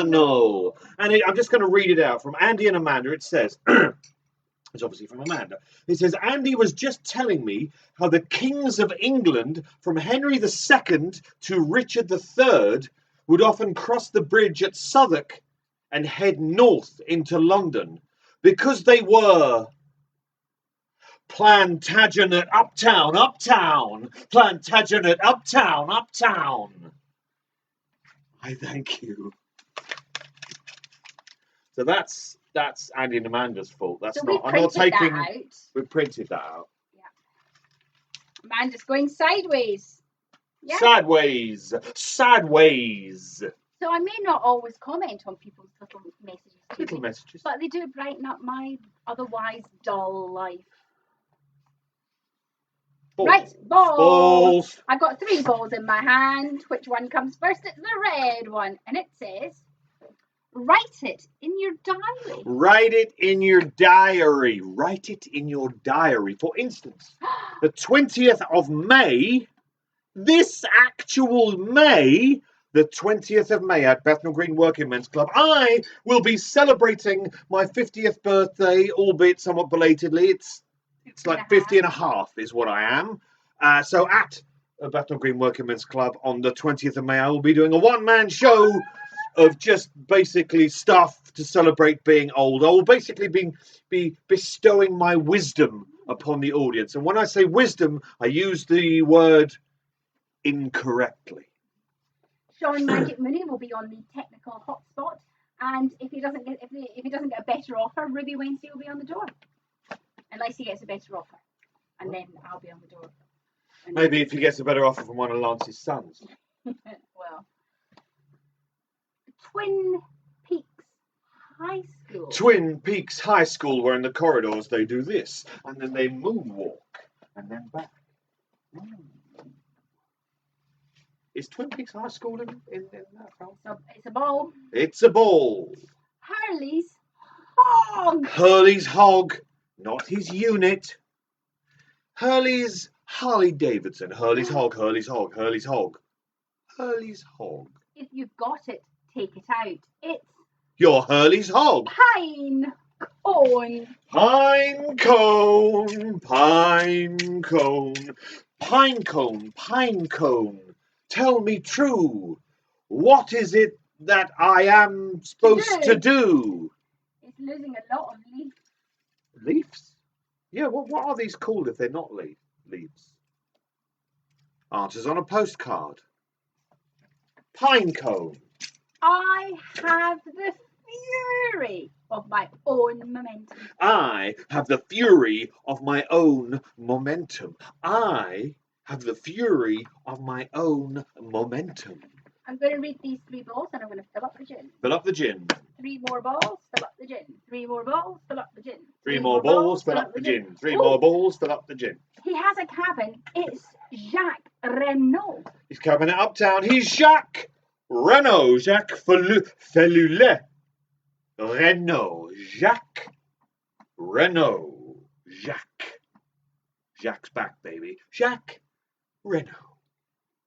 And I'm just going to read it out from Andy and Amanda. It says, it's obviously from Amanda. It says, Andy was just telling me how the kings of England, from Henry II to Richard III, would often cross the bridge at Southwark and head north into London because they were Plantagenet uptown, Plantagenet uptown. I thank you. So that's Andy and Amanda's fault. That's so not. I'm not taking. That out. We printed that out. Yeah. Amanda's going sideways. Yeah. Sideways. So I may not always comment on people's little messages. But they do brighten up my otherwise dull life. Balls. Right, balls. I've got 3 balls in my hand. Which one comes first? It's the red one. And it says, write it in your diary. Write it in your diary. Write it in your diary. For instance, the 20th of May... This actual May, the 20th of May at Bethnal Green Working Men's Club, I will be celebrating my 50th birthday, albeit somewhat belatedly. It's like 50 and a half is what I am. So at Bethnal Green Working Men's Club on the 20th of May, I will be doing a one-man show of just basically stuff to celebrate being old. I will basically be bestowing my wisdom upon the audience. And when I say wisdom, I use the word... incorrectly. Sean Magic Mooney will be on the technical hotspot, And if he doesn't get a better offer, Ruby Wednesday will be on the door, unless he gets a better offer, and then I'll be on the door. And Maybe if he gets a better offer from one of Lance's sons. well, Twin Peaks High School. Twin Peaks High School, where in the corridors they do this, and then they moonwalk, and then back. Is Twin Peaks High School in that film? So it's a ball. It's a ball. Hurley's Hog. Hurley's Hog, not his unit. Hurley's Harley Davidson. Hurley's Hog, Hurley's Hog, Hurley's Hog. Hurley's Hog. If you've got it, take it out. It's Your Hurley's Hog. Pine Cone. Pine cone, pine cone, pine cone, pine cone. Tell me true. What is it that I am supposed to do? It's losing a lot of leaves. Leaves? Yeah, well, what are these called if they're not leaves? Answers on a postcard. Pine cone. I have the fury of my own momentum. I have the fury of my own momentum. I have the fury of my own momentum. I'm going to read these 3 balls and I'm going to fill up the gin. Fill up the gin. 3 more balls, fill up the gin. 3 more balls, fill up the gin. 3 more balls, fill up the gin. 3 more balls, fill up the gin. He has a cabin. It's Jacques Renault. He's coming uptown. He's Jacques Renault. Jacques Felulet. Renault. Jacques Renault. Jacques. Jacques back, baby. Jacques Renault.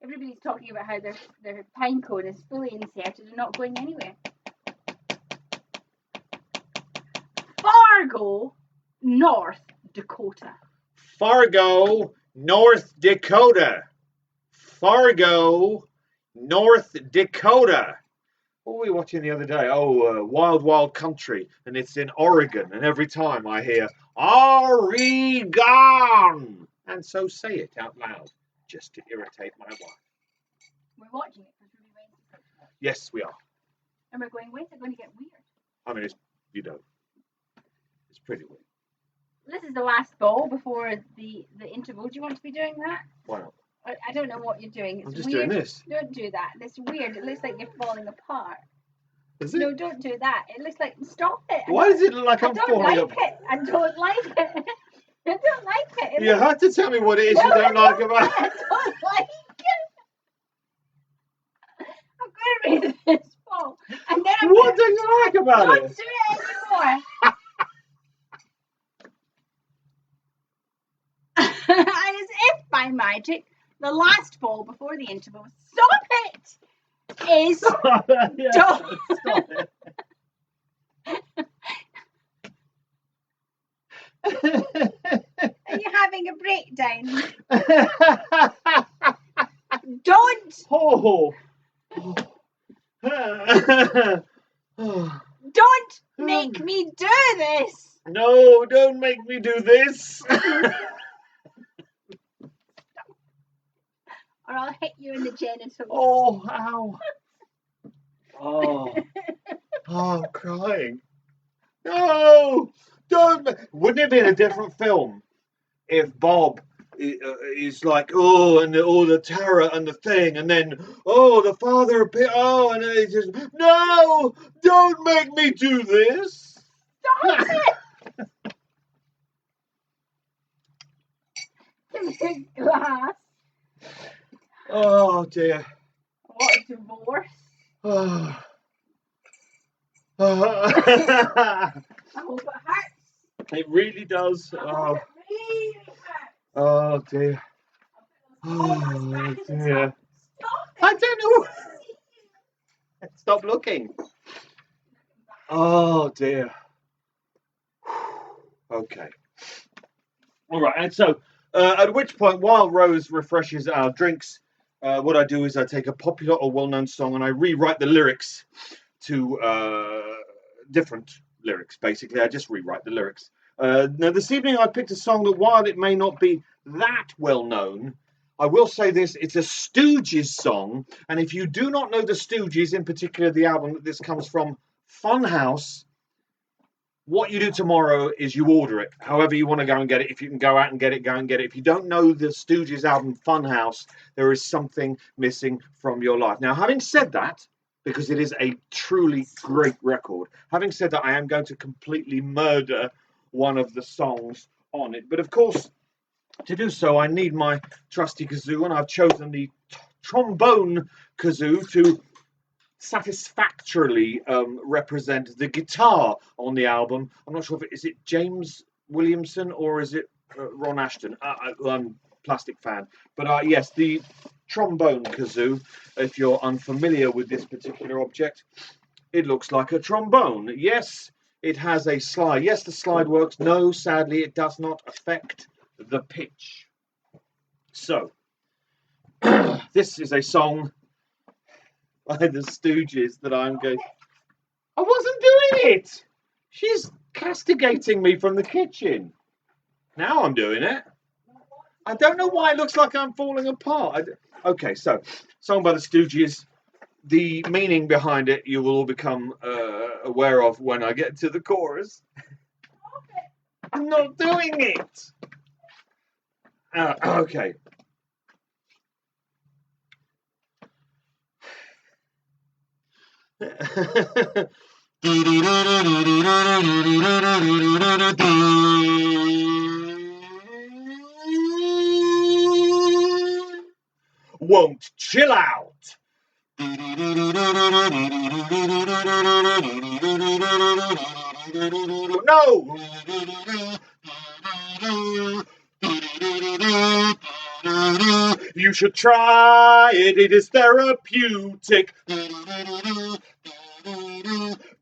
Everybody's talking about how their pine cone is fully inserted and not going anywhere. Fargo, North Dakota. Fargo, North Dakota. Fargo, North Dakota. What were we watching the other day? Oh, Wild Wild Country, and it's in Oregon. And every time I hear Oregon, and so say it out loud, just to irritate my wife. We're watching it because Ruby Wednesday. Yes, we are. And we're going, where's it going to get weird? I mean, it's pretty weird. This is the last ball before the interval. Do you want to be doing that? Why not? I don't know what you're doing. It's I'm just weird. doing this. Don't do that. It's weird. It looks like you're falling apart. Is it? No, don't do that. It looks like, stop it. Why does it look like I'm falling apart? I don't like it. I don't like it. You have to tell me what it is you don't like about it. I don't like it. I'm going to read this ball. And then I'm What don't you like about don't it? do it anymore. And as if by magic, the last ball before the interval, stop it, is Yeah, don't. stop it. Are you having a breakdown? Don't Oh. don't make me do this. No, don't make me do this. Or I'll hit you in the genitals. Oh, ow. Oh, I'm crying. No, don't. Wouldn't it be in a different film if Bob is like, oh, and all the terror and the thing, and then, oh, the father appears, oh, and then he just, no, don't make me do this. Stop it. Glass. Oh, dear. What a divorce. Oh. I hope it hurts. It really does. I Oh, hope it really hurts. oh dear. Oh, Oh dear. stop it. I don't know. Stop looking. Oh dear. Okay. All right. And so, at which point, while Rose refreshes our drinks, what I do is I take a popular or well-known song and I rewrite the lyrics to different lyrics. Basically, I just rewrite the lyrics. Now, this evening I picked a song that, while it may not be that well-known, I will say this: it's a Stooges song, and if you do not know the Stooges, in particular the album that this comes from, Funhouse, what you do tomorrow is you order it. However you want to go and get it. If you can go out and get it, go and get it. If you don't know the Stooges album Funhouse, there is something missing from your life. Now, having said that, because it is a truly great record, having said that, I am going to completely murder one of the songs on it. But of course, to do so, I need my trusty kazoo, and I've chosen the trombone kazoo to satisfactorily represent the guitar on the album. I'm not sure if is it James Williamson or is it Ron Ashton. I'm plastic fan, but yes, the trombone kazoo. If you're unfamiliar with this particular object, it looks like a trombone. Yes, it has a slide. Yes, the slide works. No, sadly, it does not affect the pitch. So, this is a song by the Stooges that I'm going. I wasn't doing it. She's castigating me from the kitchen. Now I'm doing it. I don't know why it looks like I'm falling apart. Okay, so song by the Stooges. The meaning behind it you will all become aware of when I get to the chorus. I'm not doing it. Okay. Won't chill out. No. You should try it. It is therapeutic.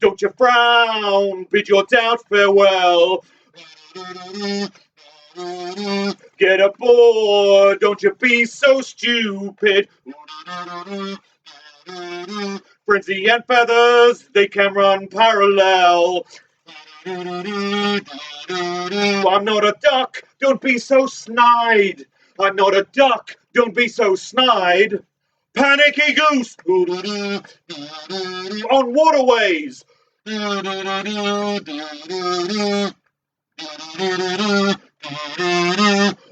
Don't you frown, bid your doubt farewell. Get aboard, don't you be so stupid. Frenzy and feathers, they can run parallel. I'm not a duck, don't be so snide. I'm not a duck, don't be so snide. Panicky goose on waterways.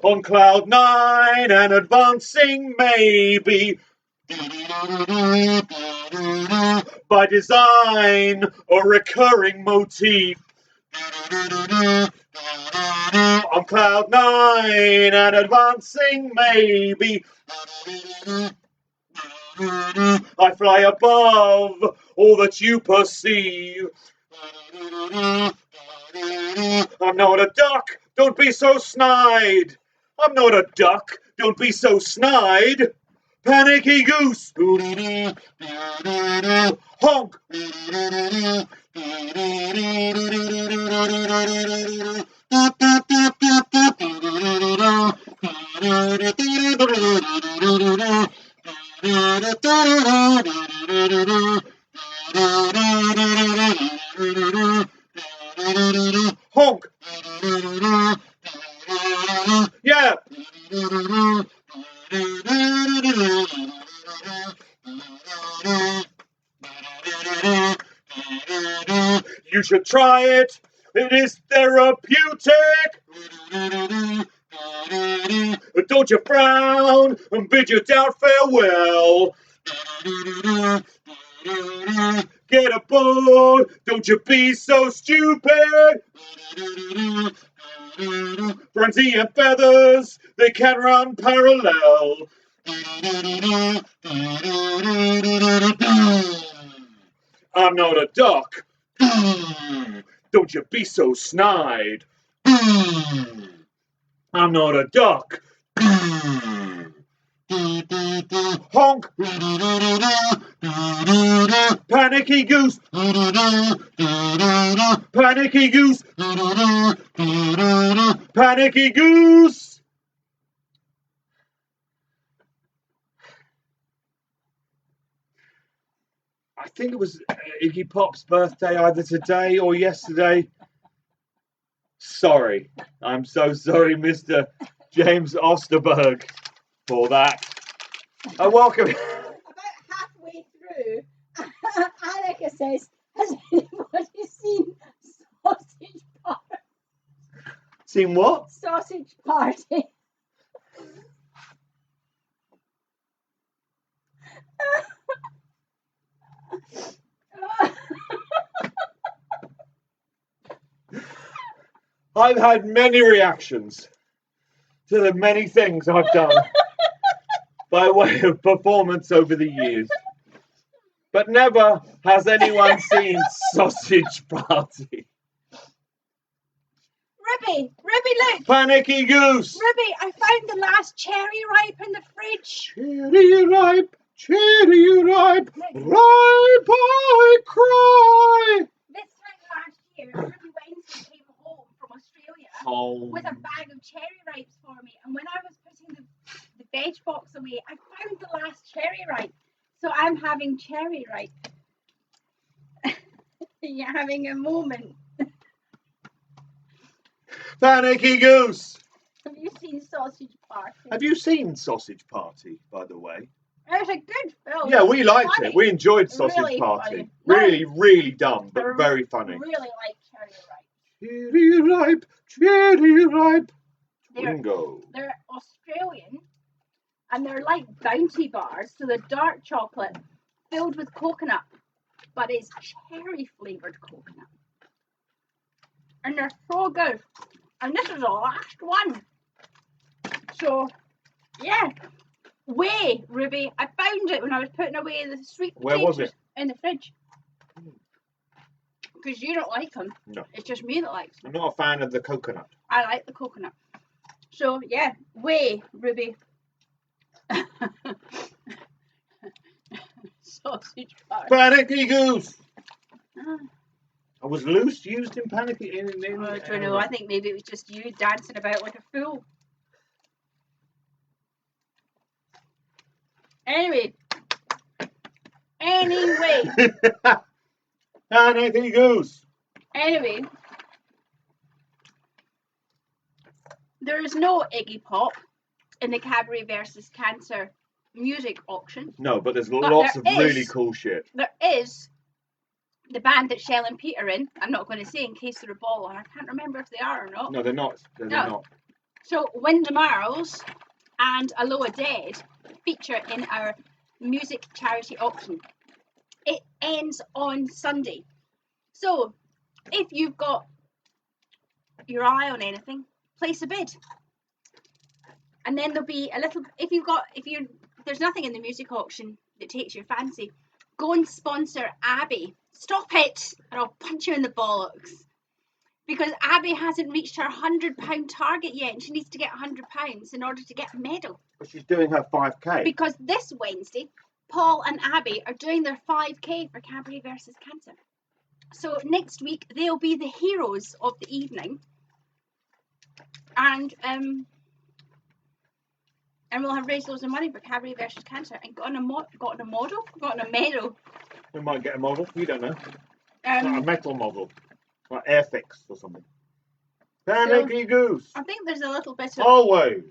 On cloud nine and advancing maybe. By design, a recurring motif. On cloud nine and advancing maybe. I fly above all that you perceive. I'm not a duck, don't be so snide. I'm not a duck, don't be so snide. Panicky goose. Honk. Honk. Yeah. You should try it. It is therapeutic. Don't you frown and bid your doubt farewell. Get aboard. Don't you be so stupid. Frenzy and feathers, they can run parallel. I'm not a duck. Don't you be so snide. I'm not a duck. Honk. Panicky goose. Panicky goose. Panicky goose. I think it was Iggy Pop's birthday either today or yesterday. Sorry. I'm so sorry, Mr. James Osterberg, for that. Welcome. About halfway through, Annika says, has Seen what? Sausage Party. I've had many reactions to the many things I've done by way of performance over the years. But never has anyone seen Sausage Party. Ribby, look. Panicky Goose. Ribby, I found the last cherry ripe in the fridge. Cherry ripe, ripe I cry. This time last year, Ruby Wednesday came home from Australia with a bag of cherry ripes for me. And when I was putting the veg box away, I found the last cherry ripe. So I'm having cherry ripe. You're having a moment. Panicky Goose. Have you seen Sausage Party? Have you seen Sausage Party, by the way? It's a good film. Yeah, we liked Funny. it. We enjoyed Sausage Really Party. funny. Really, really dumb, but I very funny. really like cherry ripe. Cherry ripe. Twingo. They're Australian and they're like Bounty bars, so they're dark chocolate filled with coconut, but it's cherry flavoured coconut. And they're so good. And this is the last one. So, yeah. Way, Ruby. I found it when I was putting away the sweet potatoes. Where was it? In the fridge. Because you don't like them. No. It's just me that likes them. I'm not a fan of the coconut. I like the coconut. So, yeah. Way, Ruby. Sausage Party. Panicky Goose. Ah. I was used in Panicky. I don't know. I think maybe it was just you dancing about like a fool. Anyway. Panicky Goose. Anyway. There is no Iggy Pop in the Cabaret versus Cancer music auction. No, but there's lots of really cool shit. There is the band that Shell and Pete are in. I'm not going to say in case they're a ball, and I can't remember if they are or not. No, they're not. They're not. So Windmarls and Aloha Dead feature in our music charity auction. It ends on Sunday. So if you've got your eye on anything, place a bid. And then there'll be a little, there's nothing in the music auction that takes your fancy, go and sponsor Abby. Stop it, and I'll punch you in the bollocks. Because Abby hasn't reached her £100 target yet, and she needs to get £100 in order to get a medal. But she's doing her 5K. Because this Wednesday, Paul and Abby are doing their 5K for Cabaret versus Cancer. So next week, they'll be the heroes of the evening. And we'll have raised loads of money for Cabaret versus Cancer and gotten a medal. We might get a model. You don't know. Like a metal model. Like Airfix or something. Panicky Goose. I think there's a little bit of... Always.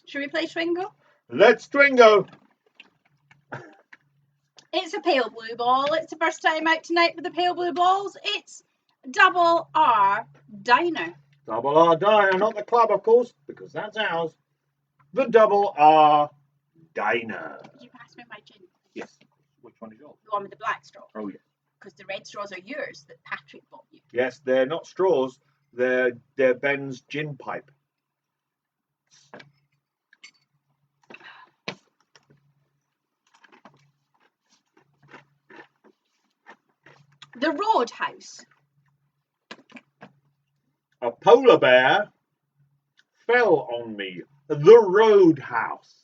Should we play Twingo? Let's Twingo. It's a pale blue ball. It's the first time out tonight for the pale blue balls. It's Double R Diner. Double R Diner, not the club, of course, because that's ours. The Double R Diner. Did you pass me my gin? Yes. Which one is yours? The one with the black straw. Oh, yes. Because the red straws are yours that Patrick bought you. Yes, they're not straws. They're Ben's gin pipe. The Roadhouse. A polar bear fell on me. The Roadhouse.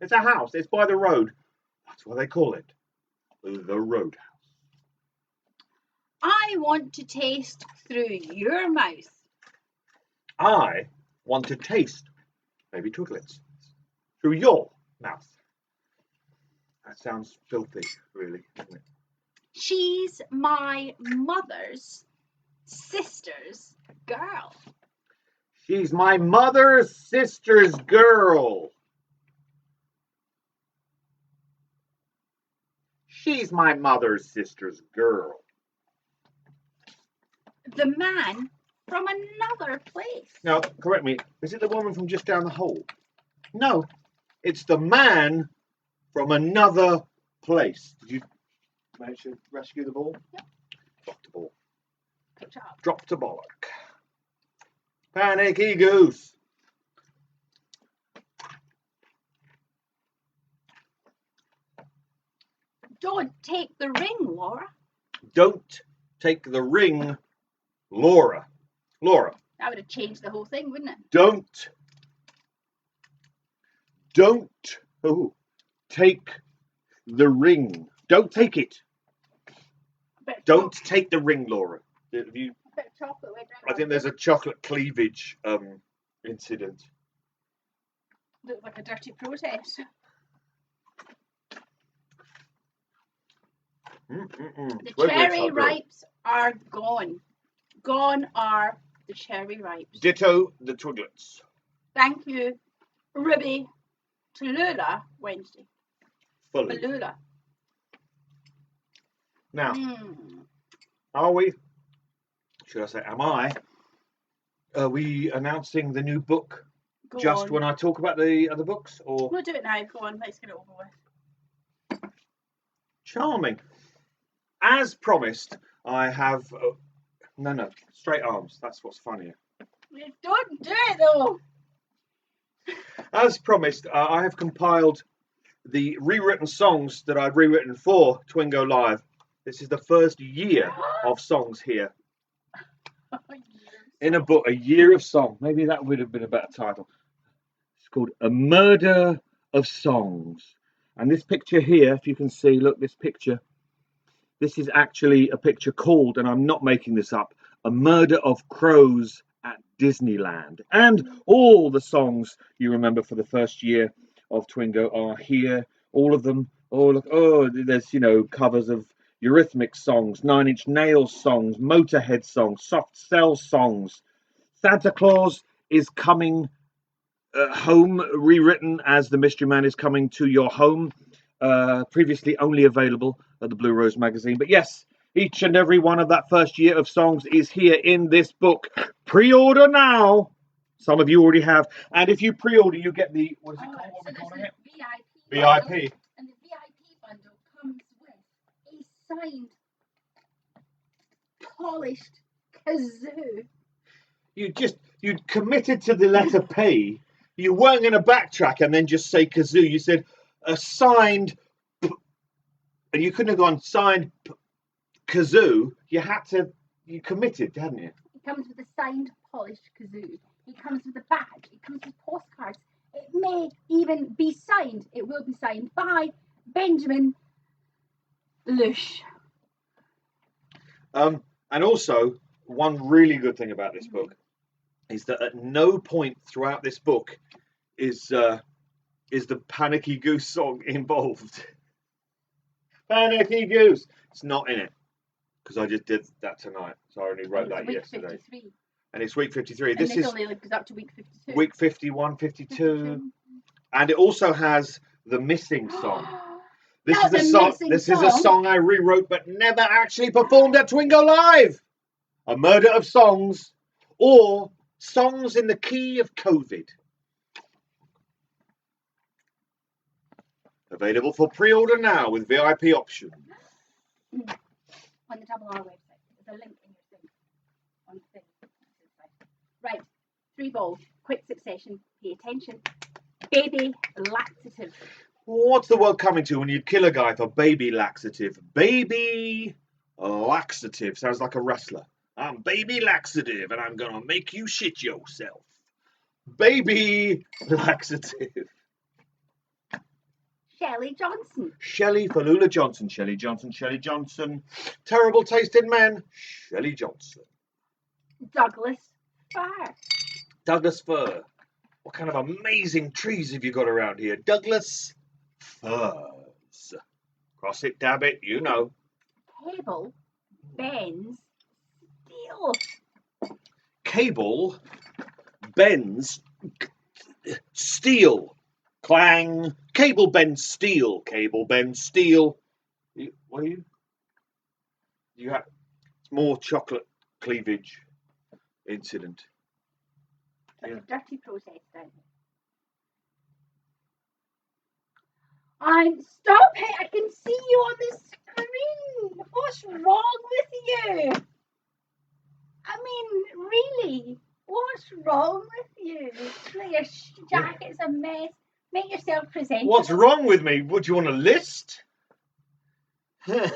It's a house. It's by the road. That's what they call it. The Roadhouse. I want to taste through your mouth. I want to taste, maybe Twiglets, through your mouth. That sounds filthy, really, doesn't it? She's my mother's sister's girl. She's my mother's sister's girl. She's my mother's sister's girl. The man from another place. Now, correct me, is it the woman from just down the hall? No, it's the man from another place. Did you manage to rescue the ball? Yep. Dropped the ball. Good job. Dropped a bollock. Panicky goose. Don't take the ring, Laura. Don't take the ring, Laura. Laura. That would have changed the whole thing, wouldn't it? Don't take the ring. Don't take it. Don't take the ring, Laura. Have you? A bit of chocolate went I think there's a chocolate cleavage incident. Looks like a dirty protest. The cherry ripes are gone. Gone are the cherry ripes. Ditto the twiglets. Thank you, Ruby. Tallulah Wednesday. Fully. Tallulah. Now, are we? Should I say, am I? Are we announcing the new book Go just on. when I talk about the other books? Or We'll do it now. Go on. Let's get it over with. charming. As promised, I have. No, straight arms. That's what's funnier. Don't do it though. As promised, I have compiled the rewritten songs that I've rewritten for Twingo Live. This is the first year of songs here. In a book, a year of song. Maybe that would have been a better title. It's called A Murder of Songs. And this picture here, if you can see, look, this picture. This is actually a picture called, and I'm not making this up, A Murder of Crows at Disneyland. And all the songs you remember for the first year of Twingo are here. All of them. Oh, look, there's, covers of Eurythmics songs, Nine Inch Nails songs, Motorhead songs, Soft Cell songs. Santa Claus is coming home, rewritten as The Mystery Man is Coming to Your Home. Previously only available at the Blue Rose magazine. But yes, each and every one of that first year of songs is here in this book. Pre-order now. Some of you already have. And if you pre-order, you get the, what is it called? What are we calling it? VIP. And the VIP bundle comes with a signed, polished kazoo. You'd committed to the letter P. You weren't going to backtrack and then just say kazoo. You said a signed, and you couldn't have gone signed kazoo. You committed, hadn't you? It comes with a signed, polished kazoo. It comes with a badge. It comes with postcards. It may even be signed. It will be signed by Benjamin Lush. And also, one really good thing about this book is that at no point throughout this book is the Panicky Goose song involved. Panicky Goose. It's not in it because I just did that tonight, so I only wrote that yesterday. 53. And it's week 53. And this is only goes up to week 52. week 51, 52, and it also has the missing song. This is a song I rewrote but never actually performed at Twingo Live. A Murder of Songs, or Songs in the Key of COVID. Available for pre-order now with VIP options. On the Double R website. There's a link in your thing. On the thing. Right. 3 balls. Quick succession. Pay attention. Baby laxative. What's the world coming to when you kill a guy for baby laxative? Baby laxative. Sounds like a wrestler. I'm baby laxative and I'm going to make you shit yourself. Baby laxative. Shelley Johnson. Shelley Falula Johnson. Shelley Johnson. Shelley Johnson. Terrible tasting man. Shelley Johnson. Douglas Fir. Douglas Fir. What kind of amazing trees have you got around here? Douglas Firs. Cross it, dab it, you know. Cable bends steel. Cable bends steel. Clang. Cable bends steel. Cable bends steel. What are you? You have it's more chocolate cleavage incident. Like Yeah. a dirty process down here. Stop it! I can see you on the screen. What's wrong with you? I mean, really, what's wrong with you? Like your jacket's a mess. Make yourself presentable. What's wrong with me? What do you want a list? I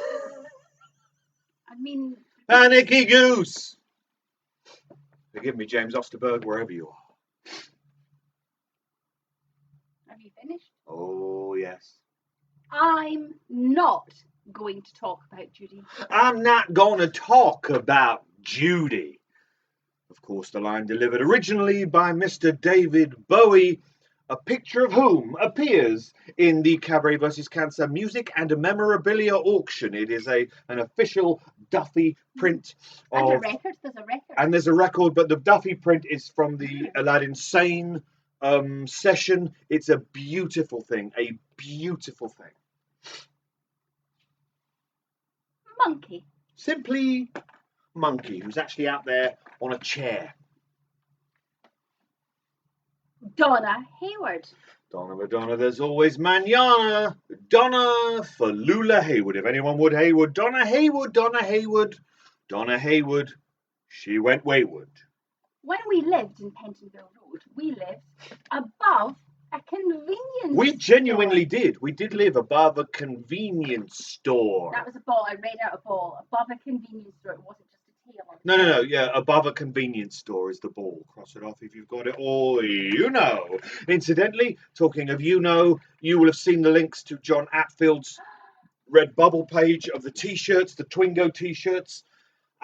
mean, Panicky goose. Forgive me, James Osterberg, wherever you are. have you finished? Oh yes. I'm not going to talk about Judy. I'm not going to talk about Judy. Of course, the line delivered originally by Mr. David Bowie, a picture of whom appears in the Cabaret vs. Cancer music and memorabilia auction. It is an official Duffy print And a of... record. There's a record. And there's a record, but the Duffy print is from the Aladdin Sane session. It's a beautiful thing. A beautiful thing. Monkey. Simply Monkey, who's actually out there on a chair. Donna Hayward. Donna Madonna, there's always manana. Donna for Lula Hayward. If anyone would Hayward, Donna Hayward, Donna Hayward, Donna Hayward. She went wayward. When we lived in Pentonville Road, we lived above a convenience We genuinely store. did. We did live above a convenience store. That was a ball. I read out a ball. Above a convenience store. It wasn't just a tail. No. Yeah, above a convenience store is the ball. Cross it off if you've got it all. You know. Incidentally, talking of you know, you will have seen the links to John Atfield's Redbubble page of the T-shirts, the Twingo T-shirts.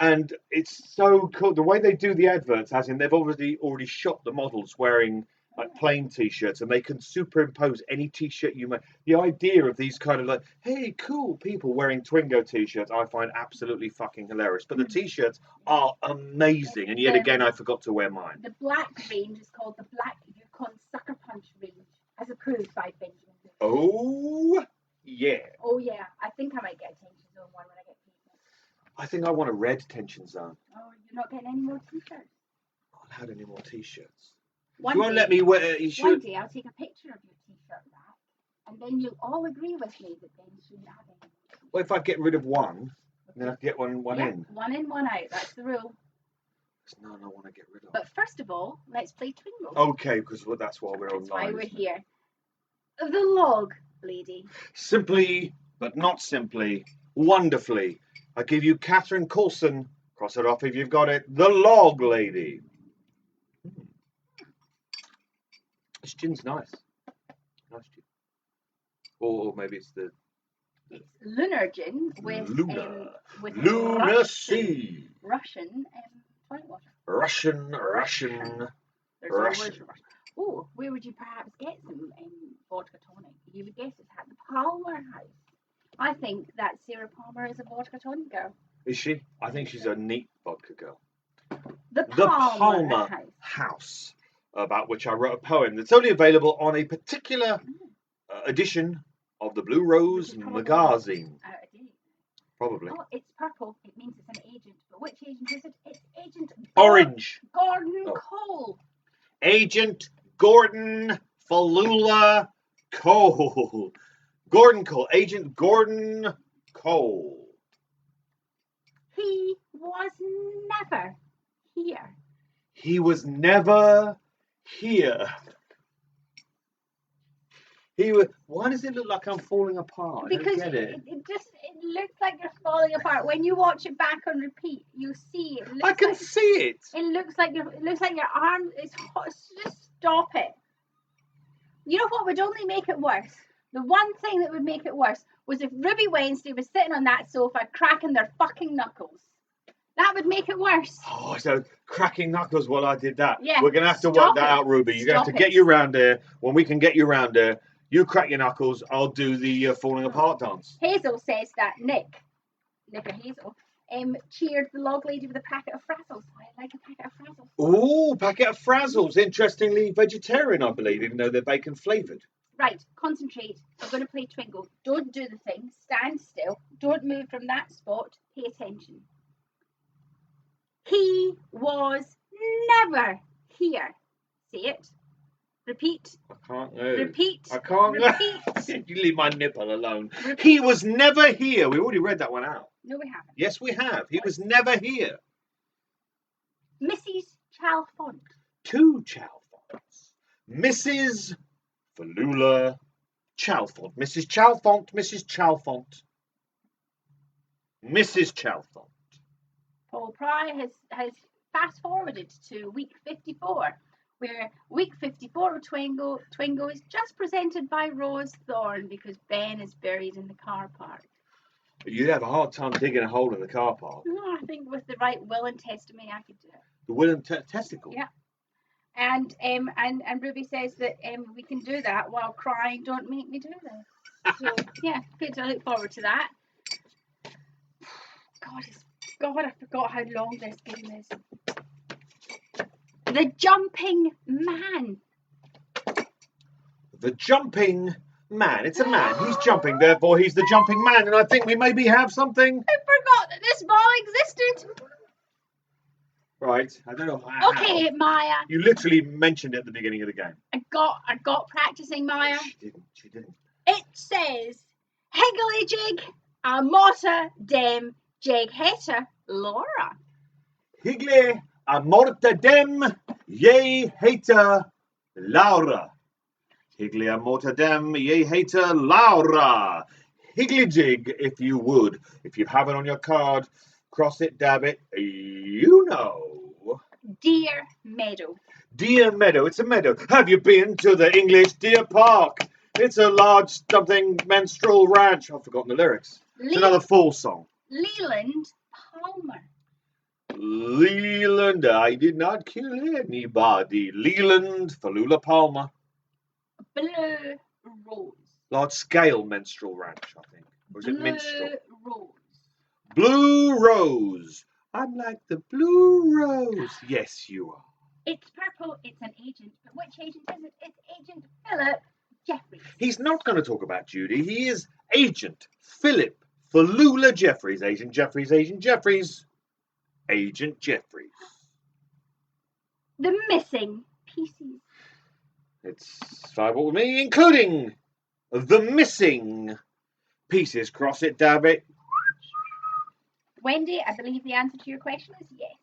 And it's so cool. The way they do the adverts, as in they've already shot the models wearing like plain T-shirts, and they can superimpose any T-shirt you make. The idea of these kind of like, hey, cool people wearing Twingo T-shirts, I find absolutely fucking hilarious. But the T-shirts are amazing, and yet again, I forgot to wear mine. The black range is called the Black Yukon Sucker Punch range, as approved by Benjamin. Oh yeah. Oh yeah, I think I might get a tension zone one when I get paid. I think I want a red tension zone. Oh, you're not getting any more T-shirts. Not had any more T-shirts. One You won't day- let me wear. You One should. day I'll take a picture of your T-shirt rack, and then you'll all agree with me that Ben shouldn't have any. Well, if I get rid of one, then I can get one in. One in, one out. That's the rule. There's none I want to get rid of. But first of all, let's play Twingo. Okay, because that's why we're That's why online. we're here. The log lady. Simply, but not simply, wonderfully, I give you Catherine Coulson. Cross it off if you've got it. The log lady. This gin's nice. Nice gin. Or maybe it's the It's lunar gin with Luna. with Lunacy. Russian tonic water. Russian. There's Russian. always Russian. Oh, where would you perhaps get some vodka tonic? You would guess it's at the Palmer House. I think that Sarah Palmer is a vodka tonic girl. Is she? I think she's a neat vodka girl. The The Palmer, Palmer House. House, about which I wrote a poem that's only available on a particular edition of the Blue Rose magazine. Out of date. Probably. Oh, it's purple. It means it's an agent. But which agent is it? It's Agent Orange. Gordon Oh. Cole. Agent Gordon Falula Cole. Gordon Cole. Agent Gordon Cole. He was never here. He was never here. He was. Why does it look like I'm falling apart? I don't Because get it. it looks like you're falling apart. When you watch it back on repeat, you see it. I can see it. It looks like your arm is hot. Just stop it. You know what would only make it worse? The one thing that would make it worse was if Ruby Wednesday was sitting on that sofa cracking their fucking knuckles. That would make it worse. Oh, so cracking knuckles while I did that. Yeah, We're going to have to stop work that it. out, Ruby. You're going to have to Stop get it. you round there. When we can get you round there, you crack your knuckles, I'll do the falling apart dance. Hazel says that Nick or Hazel, cheered the log lady with a packet of Frazzles. I like a packet of Frazzles. Ooh, packet of Frazzles. Interestingly, vegetarian, I believe, even though they're bacon flavoured. Right, concentrate. We're going to play Twingo. Don't do the thing. Stand still. Don't move from that spot. Pay attention. He was never here. Say it. Repeat. I can't move. Repeat. I can't Repeat. You leave my nipple alone. Repeat. He was never here. We already read that one out. No, we haven't. Yes, we have. He was never here. Mrs. Chalfont. 2 Chalfonts. Mrs. Falula Chalfont. Mrs. Chalfont. Mrs. Chalfont. Mrs. Chalfont. Paul Pry has fast forwarded to week 54, where week 54 of Twingo is just presented by Rose Thorne because Ben is buried in the car park. You'd have a hard time digging a hole in the car park. Oh, I think with the right will and testimony, I could do it. The will and testicle. Yeah. And Ruby says that we can do that while crying. Don't make me do this. So yeah, good. I look forward to that. God, I forgot how long this game is. The Jumping Man. The Jumping Man. It's a man. He's jumping, therefore he's the Jumping Man. And I think we maybe have something. I forgot that this ball existed. Right. I don't know how. Okay, Maya. You literally mentioned it at the beginning of the game. I got practicing, Maya. She didn't. It says Higgly Jig, a Motta Dem Jeg Heter Laura. Higgly a morta dem, ye hater Laura. Higgly a morta dem, ye hater Laura. Higgly jig, if you would. If you have it on your card, cross it, dab it, you know. Deer Meadow. Deer Meadow, it's a meadow. Have you been to the English Deer Park? It's a large something menstrual ranch. I've forgotten the lyrics. It's another full song. Leland Palmer. Leland, I did not kill anybody. Leland, Falula Palmer. Blue Rose. Large scale menstrual ranch, I think. Or is it minstrel? Rose. Blue Rose. I'm like the Blue Rose. Yes, you are. It's purple. It's an agent. But which agent is it? It's Agent Philip Jeffries. He's not going to talk about Judy. He is Agent Philip Falula Jeffries. Agent Jeffries, Agent Jeffries. Agent Jeffries. The missing pieces. It's tribal with me, including the missing pieces. Cross it, dab it. Wendy, I believe the answer to your question is yes.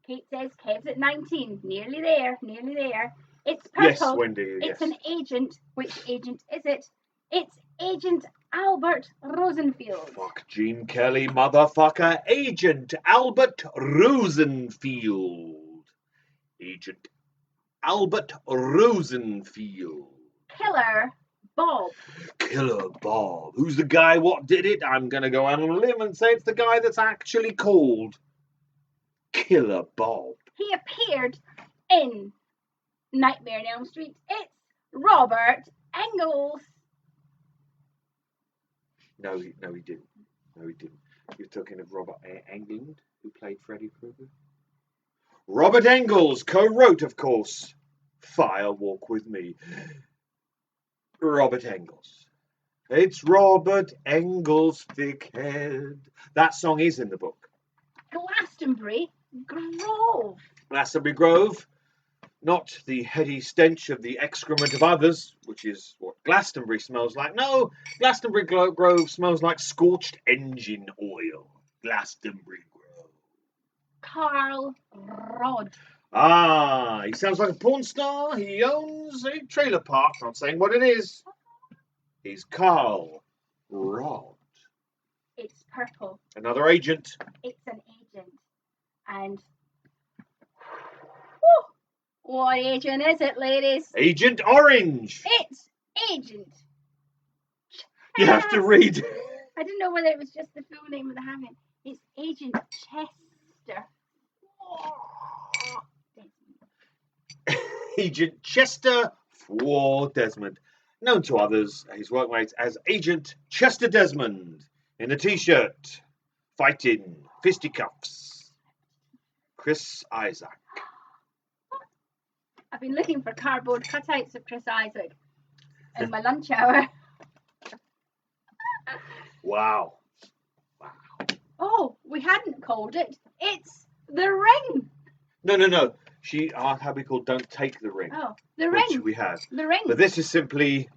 Kate says Kev's at 19. Nearly there, nearly there. It's purple. Yes, Wendy, yes. It's an agent. Which agent is it? It's Agent Albert Rosenfield. Fuck Gene Kelly, motherfucker. Agent Albert Rosenfield. Agent Albert Rosenfield. Killer Bob. Killer Bob. Who's the guy? What did it? I'm going to go out on a limb and say it's the guy that's actually called Killer Bob. He appeared in Nightmare on Elm Street. It's Robert Engels. No, he didn't. No, he didn't. You're talking of Robert Englund, who played Freddy Krueger. Robert Engels co-wrote, of course, Fire Walk With Me. Robert Engels. It's Robert Engels' thick head. That song is in the book. Glastonbury Grove. Glastonbury Grove. Not the heady stench of the excrement of others, which is what Glastonbury smells like. No, Glastonbury Grove smells like scorched engine oil. Glastonbury Grove. Carl Rod. Ah, he sounds like a porn star. He owns a trailer park. Not saying what it is. He's Carl Rod. It's purple. Another agent. It's an agent. And what agent is it, ladies? Agent Orange. It's Agent. You have to read. I didn't know whether it was just the full name of the having. It's Agent Chester. Agent Chester for Desmond. Known to others, his workmates as Agent Chester Desmond. In the t-shirt. Fighting. Fisticuffs. Chris Isaac. I've been looking for cardboard cutouts of Chris Isaac in my lunch hour. Wow. Oh, we hadn't called it. It's the ring. No. How we call Don't Take the Ring. Oh, the Which ring. we have. The ring. But this is simply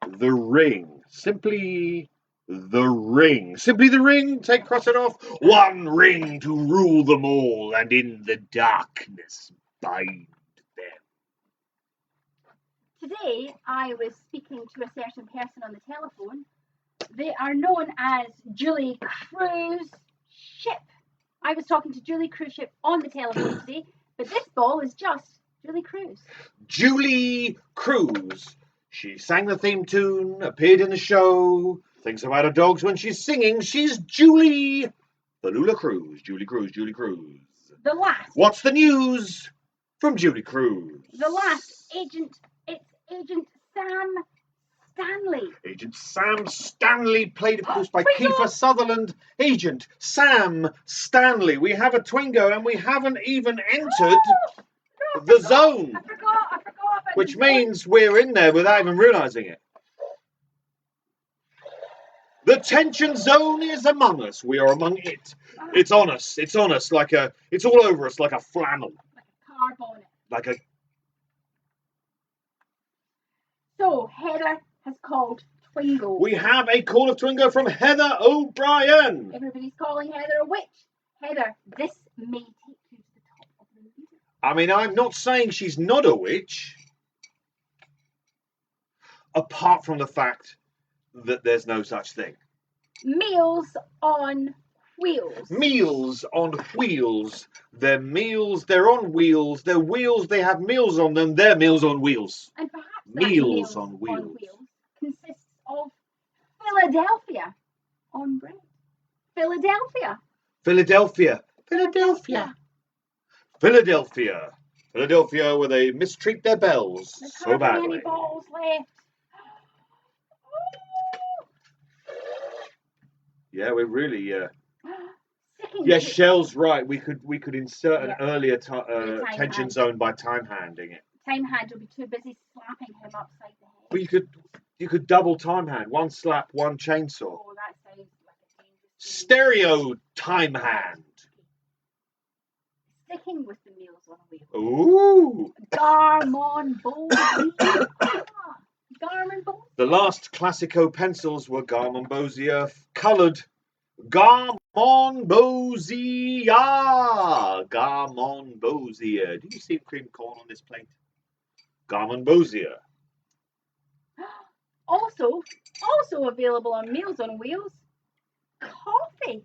the ring. Simply the ring. Simply the ring. Cross it off. One ring to rule them all, and in the darkness bind them. Today, I was speaking to a certain person on the telephone. They are known as Julie Cruise Ship. I was talking to Julie Cruise Ship on the telephone today, but this ball is just Julie Cruise. Julie Cruise. She sang the theme tune, appeared in the show, thinks about her dogs when she's singing. She's Julie. The Lula Cruise. Julie Cruise. The last. What's the news from Julie Cruise? The last agent. It's Agent Sam Stanley. Agent Sam Stanley, played, of course, by Twingo! Kiefer Sutherland. Agent Sam Stanley. We have a Twingo, and we haven't even entered the zone. I forgot about Which the zone. means we're in there without even realising it. The tension zone is among us. We are among it. It's on us. It's on us like a. It's all over us like a flannel. Like a car bonnet. Like a. So Heather has called Twingo. We have a call of Twingo from Heather O'Brien. Everybody's calling Heather a witch. Heather, this may take you to the top of the leader. I mean, I'm not saying she's not a witch. Apart from the fact that there's no such thing. Meals on wheels. Meals on wheels. They're meals, they're on wheels. They're wheels, they have meals on them. They're meals on wheels. And perhaps that Meals on wheels. consists of Philadelphia on bread. Philadelphia. Philadelphia. Philadelphia, where they mistreat their bells There's so hardly badly. any balls left. Yeah, we're really. Sticking Yeah, to- Shell's right. We could insert an Yeah. earlier Time tension hand. zone by time handing it. Time hand will be too busy slapping him upside the head. But you could double time hand. One slap, one chainsaw. Oh, that sounds like a dangerous game. Stereo time hand. Sticking with the meals on wheels. Ooh. Garmon Bowsy. Garmon Bowsy. The last Classico pencils were Garmonbozia coloured. Garmonbozia. Do you see cream corn on this plate? Garmonbozia. Also available on Meals on Wheels, coffee.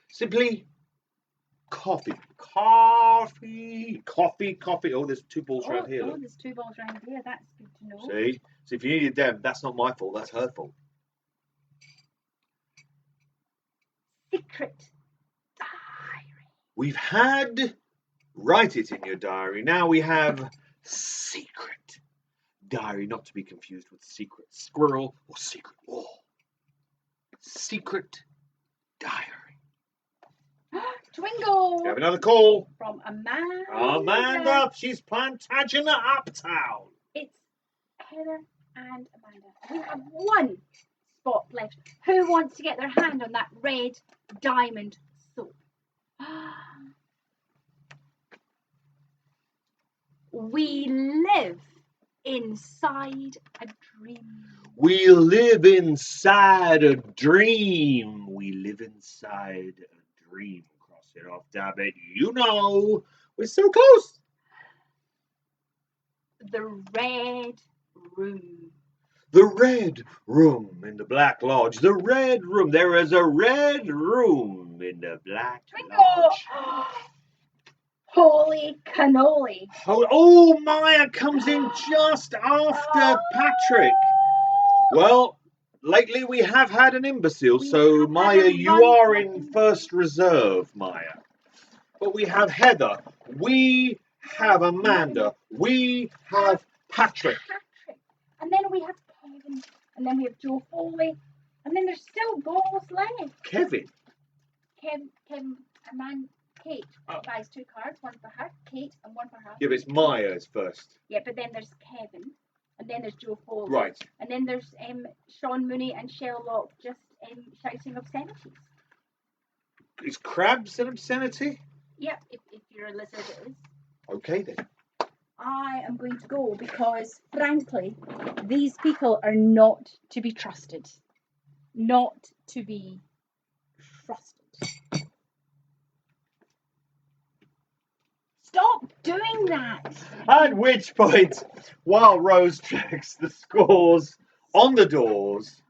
Simply coffee. Coffee. Oh, there's two balls around here. Look. There's two balls around here. That's good to know. See? So if you needed them, that's not my fault. That's her fault. Secret diary. We've had write it in your diary. Now we have secret diary, not to be confused with secret squirrel or secret wall. Secret diary. Twingo. We have another call. From Amanda. Amanda, she's Plantagenet Uptown. It's Heather and Amanda. We have one spot left. Who wants to get their hand on that red diamond soap? We live inside a dream. We live inside a dream. We live inside a dream. Cross it off, dab it. You know, we're so close. The red room. The red room in the Black Lodge. The red room. There is a red room in the Black Lodge. Holy cannoli. Oh, Maya comes in just after Patrick. Well, lately we have had an imbecile, so Maya, you are in first reserve, Maya. But we have Heather. We have Amanda. We have Patrick. And then we have Kevin. And then we have Joe Foley. And then there's still balls left. Kevin. Kevin, Kate. Buys 2 cards, one for her, Kate, and one for her. Yeah, but it's Maya's first. Yeah, but then there's Kevin, and then there's Joe Foley. Right. And then there's Sean Mooney and Sherlock just shouting obscenities. Is crabs an obscenity? Yeah, if you're a lizard, it is. Okay then. I am going to go because, frankly, these people are not to be trusted. Not to be trusted. Stop doing that! At which point, while Rose checks the scores on the doors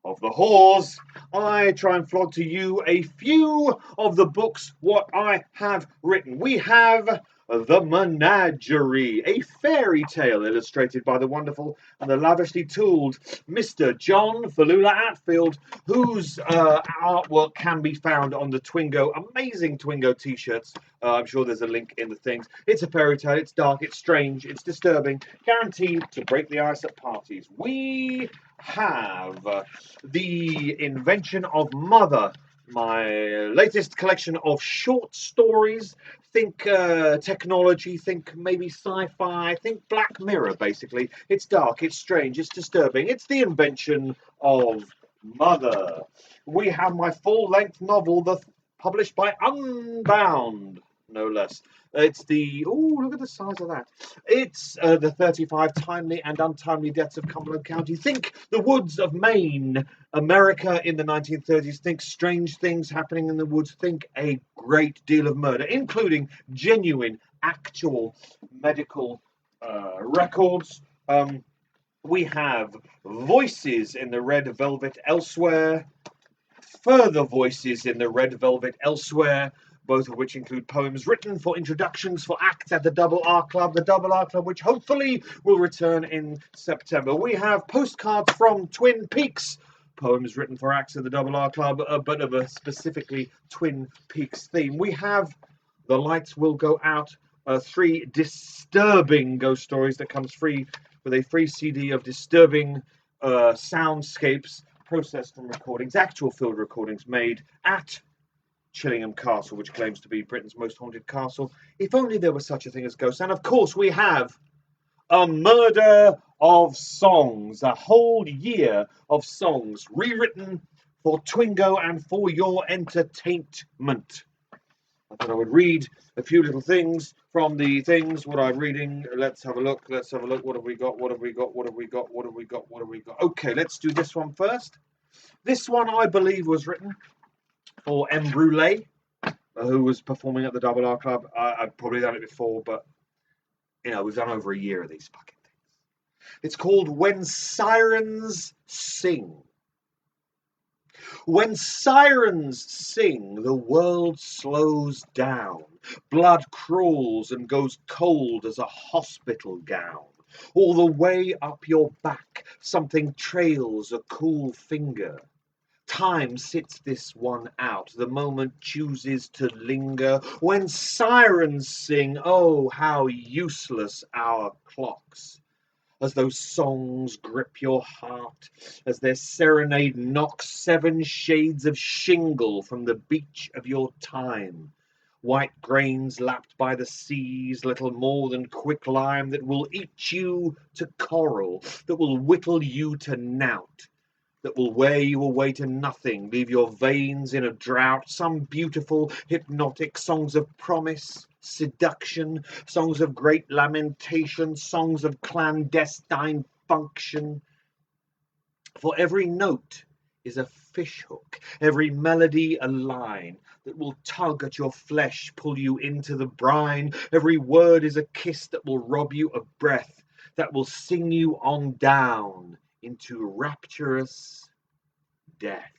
of the whores, I try and flog to you a few of the books what I have written. We have The Menagerie, a fairy tale illustrated by the wonderful and the lavishly tooled Mr. John Falula Atfield, whose artwork can be found on the Twingo, amazing Twingo t-shirts. I'm sure there's a link in the things. It's a fairy tale, it's dark, it's strange, it's disturbing, guaranteed to break the ice at parties. We have The Invention of Mother, my latest collection of short stories. Think technology, think maybe sci-fi, think Black Mirror, basically. It's dark, it's strange, it's disturbing. It's the invention of Mother. We have my full-length novel, published by Unbound, no less. It's the, oh, look at the size of that. It's the 35 timely and untimely deaths of Cumberland County. Think the woods of Maine, America in the 1930s. Think strange things happening in the woods. Think a great deal of murder, including genuine, actual medical records. We have Voices in the Red Velvet Elsewhere, Further Voices in the Red Velvet Elsewhere, both of which include poems written for introductions for acts at the Double R Club, which hopefully will return in September. We have postcards from Twin Peaks, poems written for acts at the Double R Club, but of a specifically Twin Peaks theme. We have The Lights Will Go Out, 3 disturbing ghost stories that comes free with a free CD of disturbing soundscapes processed from recordings, actual field recordings made at Chillingham Castle, which claims to be Britain's most haunted castle. If only there was such a thing as ghosts. And of course, we have A Murder of Songs, a whole year of songs rewritten for Twingo and for your entertainment. I thought I would read a few little things from the things. What I'm reading. Let's have a look. Let's have a look. What have we got? What have we got? What have we got? What have we got? What have we got? Okay, let's do this one first. This one, I believe, was written for M. Brule, who was performing at the Double R Club. I've probably done it before, but you know, we've done over a year of these fucking things. It's called When Sirens Sing. When sirens sing, the world slows down. Blood crawls and goes cold as a hospital gown. All the way up your back, something trails a cool finger. Time sits this one out, the moment chooses to linger. When sirens sing, oh, how useless our clocks. As those songs grip your heart, as their serenade knocks 7 shades of shingle from the beach of your time. White grains lapped by the seas, little more than quicklime that will eat you to coral, that will whittle you to knout, that will wear you away to nothing, leave your veins in a drought. Some beautiful, hypnotic songs of promise, seduction, songs of great lamentation, songs of clandestine function. For every note is a fishhook, every melody a line that will tug at your flesh, pull you into the brine. Every word is a kiss that will rob you of breath, that will sing you on down into rapturous death.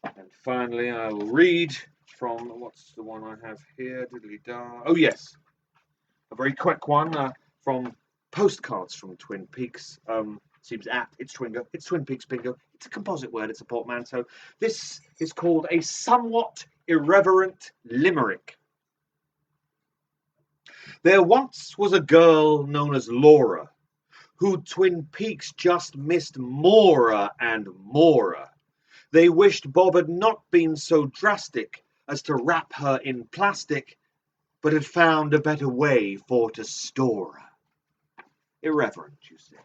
And finally, I will read from, what's the one I have here? Diddly-da. Oh, yes. A very quick one from Postcards from Twin Peaks. Seems apt. It's Twingo. It's Twin Peaks bingo. It's a composite word. It's a portmanteau. This is called A Somewhat Irreverent Limerick. There once was a girl known as Laura, who Twin Peaks just missed morer and morer. They wished Bob had not been so drastic as to wrap her in plastic, but had found a better way for to store her. Irreverent, you see.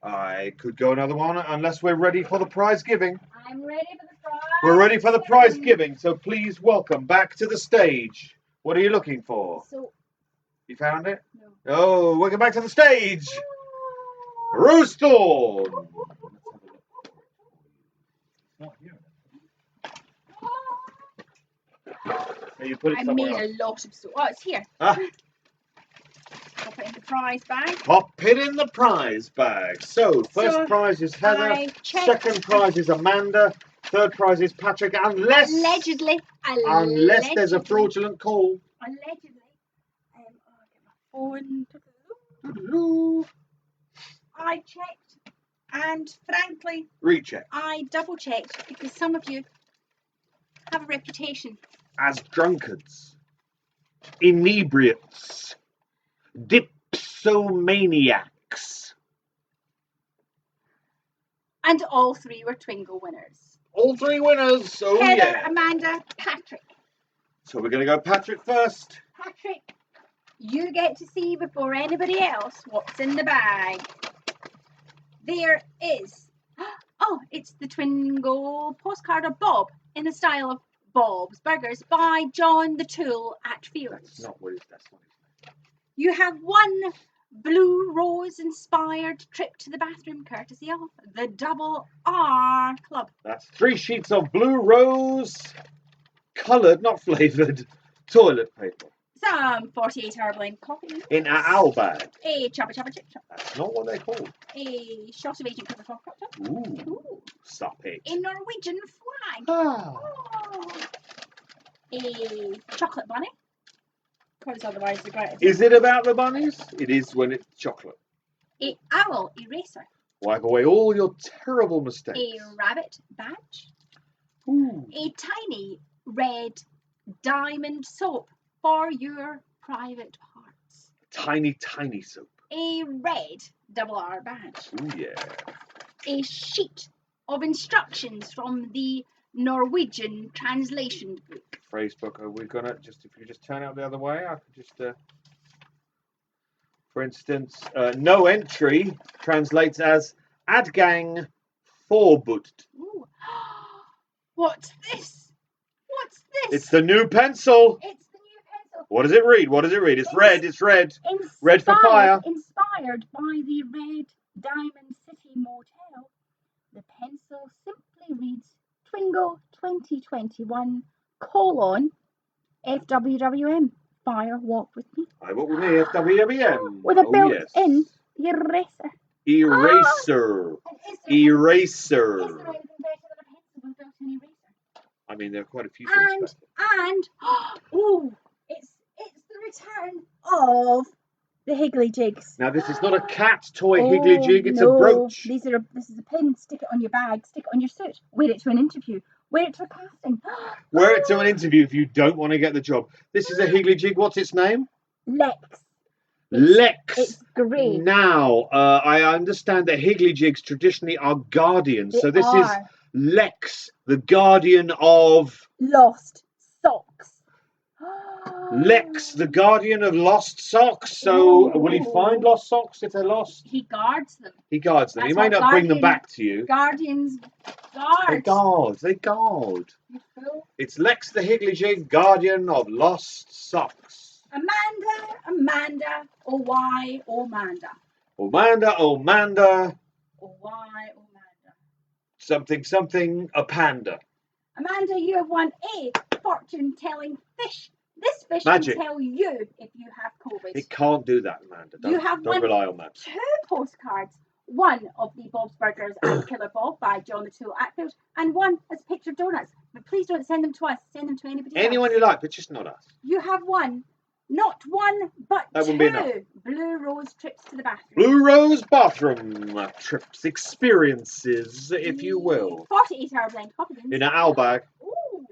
I could go another one unless we're ready for the prize giving. I'm ready for the prize. We're ready for the prize giving, so please welcome back to the stage. What are you looking for? So, You found it? no. Oh, welcome back to the stage. Rose Thorn. Not here. So you put it I somewhere made else. a lot of stuff. Oh, it's here. Ah. Pop it in the prize bag. Pop it in the prize bag. So, first prize is Heather. I checked. Second prize is Amanda. Third prize is Patrick, unless there's a fraudulent call. Allegedly. I'll get my phone. I checked, and frankly, Recheck. I double checked because some of you have a reputation. As drunkards, inebriates, dipsomaniacs. And all three were Twingo winners. All three winners. Oh, Heather, yeah. Amanda, Patrick. So we're going to go Patrick first. Patrick, you get to see before anybody else what's in the bag. There is, it's the Twingo postcard of Bob in the style of Bob's Burgers by John the Tool at Fields. That's not what his name. You have one Blue Rose inspired trip to the bathroom courtesy of the Double R Club. That's 3 sheets of Blue Rose, coloured, not flavoured, toilet paper. Some 48-hour blend coffee. In an owl bag. A chopper chopper chip chop. That's not what they're called. A shot of Agent Pepper Cocktail. Ooh. Stop it. A Norwegian flag. Ah. Oh. A chocolate bunny. Because otherwise the great. Is it about the bunnies? It is when it's chocolate. A owl eraser. Wipe away all your terrible mistakes. A rabbit badge. Ooh. A tiny red diamond soap for your private parts. Tiny, tiny soap. A red Double R badge. Ooh, yeah. A sheet of instructions from the Norwegian translation book. Phrase book. Are we gonna just, if you just turn out the other way, I could just, for instance, no entry translates as Adgang Forbut. Ooh. What's this? What's this? It's the new pencil. It's the new pencil. What does it read? What does it read? It's red. It's red. Red for fire. Inspired by the Red Diamond City Motel, the pencil simply reads Twingo 2021 : FWWM. Fire walk with me. I walk with me, FWWM. With a Oh, built-in yes. eraser. Eraser. Eraser. Is there anything better than a pencil with built-in eraser? I mean, there are quite a few things better. And it's the return of the Higgly Jigs. Now, this is not a cat toy Higgly Jig, it's a brooch. This is a pin. Stick it on your bag, stick it on your suit, wear it to an interview, wear it to a casting. Wear it to an interview if you don't want to get the job. This is a Higgly Jig. What's its name? Lex. Lex. It's grey. Now, I understand that Higgly Jigs traditionally are guardians. So this is Lex, the guardian of... Lost socks. Lex, the guardian of lost socks. So will he find lost socks if they're lost? He guards them. He guards them. That's He may what not bring them back to you. Guardians guard. They guard. They guard. You fool. It's Lex the Higgly Jig, guardian of lost socks. Amanda, oh why, oh Amanda. Amanda, Oh why, oh Amanda. something, a panda. Amanda, you have won a fortune-telling fish. This fish Magic. can tell you if you have COVID. It can't do that, Amanda. Don't rely on that. 2 postcards. One of the Bob's Burgers and Killer Bob by John the Tool Atfield, and one has a picture of donuts. But please don't send them to us. Send them to anybody Anyone else. you like, but just not us. You have won, not one, but That 2 wouldn't be enough. Blue Rose trips to the bathroom. Blue Rose bathroom trips, experiences, if you will. 48-hour blend coffee beans. In an owl bag. Ooh,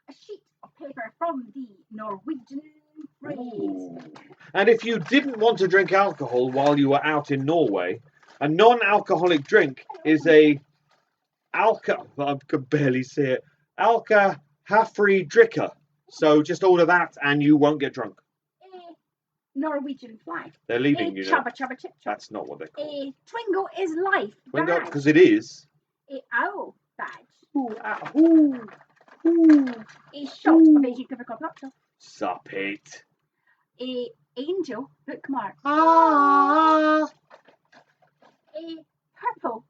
a sheet of paper from the Norwegian phrase. Ooh. And if you didn't want to drink alcohol while you were out in Norway, a non-alcoholic drink is I could barely say it, alka-free dricker. So just order that and you won't get drunk. A Norwegian flag. They're leaving, you know. Chubba chubba chip chop. That's not what they're called. A Twingo is life. Twingo, Badge. because it is. A owl badge. Ooh, ooh, ooh. A shot of Asian Cover. Sup it. A angel bookmark. Ah. A purple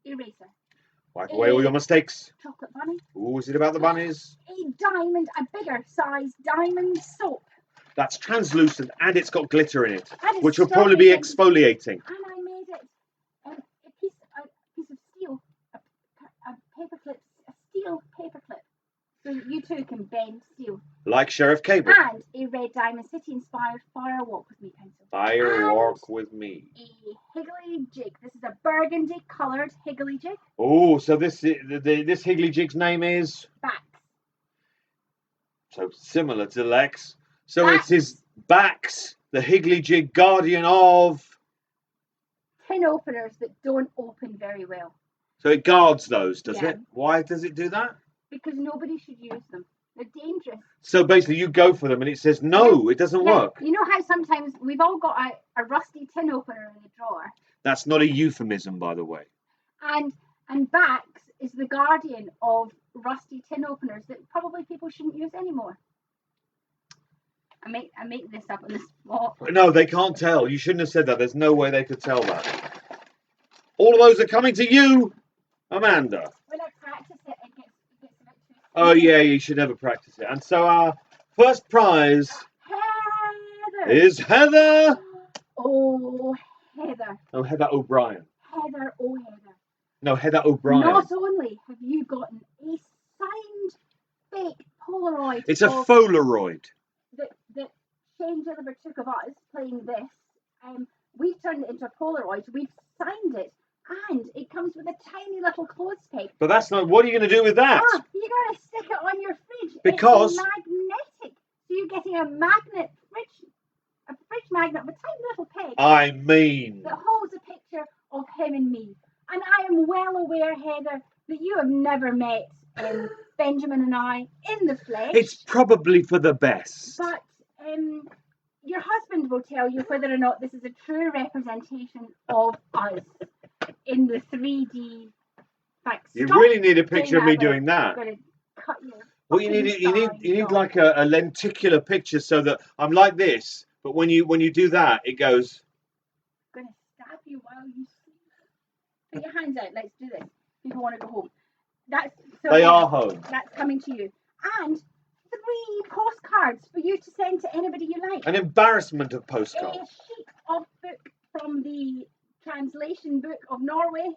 eraser. Wipe away all your mistakes. Chocolate bunny. Ooh, is it about the bunnies? A diamond, a bigger size diamond soap. That's translucent and it's got glitter in it, And which will probably be it's exfoliating. And I made it a piece of steel, a paperclip, a steel paperclip, so that you too can bend steel. Like Sheriff Cable. And a red diamond city inspired fire walk with me pencil. Fire walk with me. A higgly jig. This is a burgundy coloured higgly jig. Oh, so this higgly jig's name is Bax. so similar to Lex. So Bax. it's his Bax, the higgly jig guardian of. Tin openers that don't open very well. So it guards those, does Yeah. it? Why does it do that? Because nobody should use them. They're dangerous. So basically, you go for them and it says no, it doesn't work. You know how sometimes we've all got a rusty tin opener in the drawer, That's not a euphemism, by the way. and Bax is the guardian of rusty tin openers that probably people shouldn't use anymore. I make this up on the spot. No, they can't tell. You shouldn't have said that. There's no way they could tell that. All of those are coming to you, Amanda. When I practice it, it gets a bit too. Oh yeah, you should never practice it. And so our first prize Heather. is Heather. Oh, Heather. Oh, Heather O'Brien. Heather, oh Heather. No, Heather O'Brien. Not only have you gotten a signed fake Polaroid It's a of Polaroid. that Shane Gilliver took of us playing this, we've turned it into a Polaroid, we've signed it, and it comes with a tiny little clothes peg. But that's not. What are you going to do with that? You're going to stick it on your fridge. Because- It's magnetic. So you're getting a fridge magnet with a tiny little peg I mean, that holds a picture of him and me. And I am well aware, Heather, that you have never met Benjamin and I in the flesh. it's probably for the best. But your husband will tell you whether or not this is a true representation of us in the 3D. Fact, You stop really need a picture of me Heather. doing that. I'm going to cut you. Well, you need like a lenticular picture so that I'm like this, but when you do that, it goes. I'm going to stab you while you sleep. Put your hands out. Let's do this. People want to go home. They are home. That's coming to you. And 3 postcards for you to send to anybody you like. An embarrassment of A postcards. sheet of book from the translation book of Norway.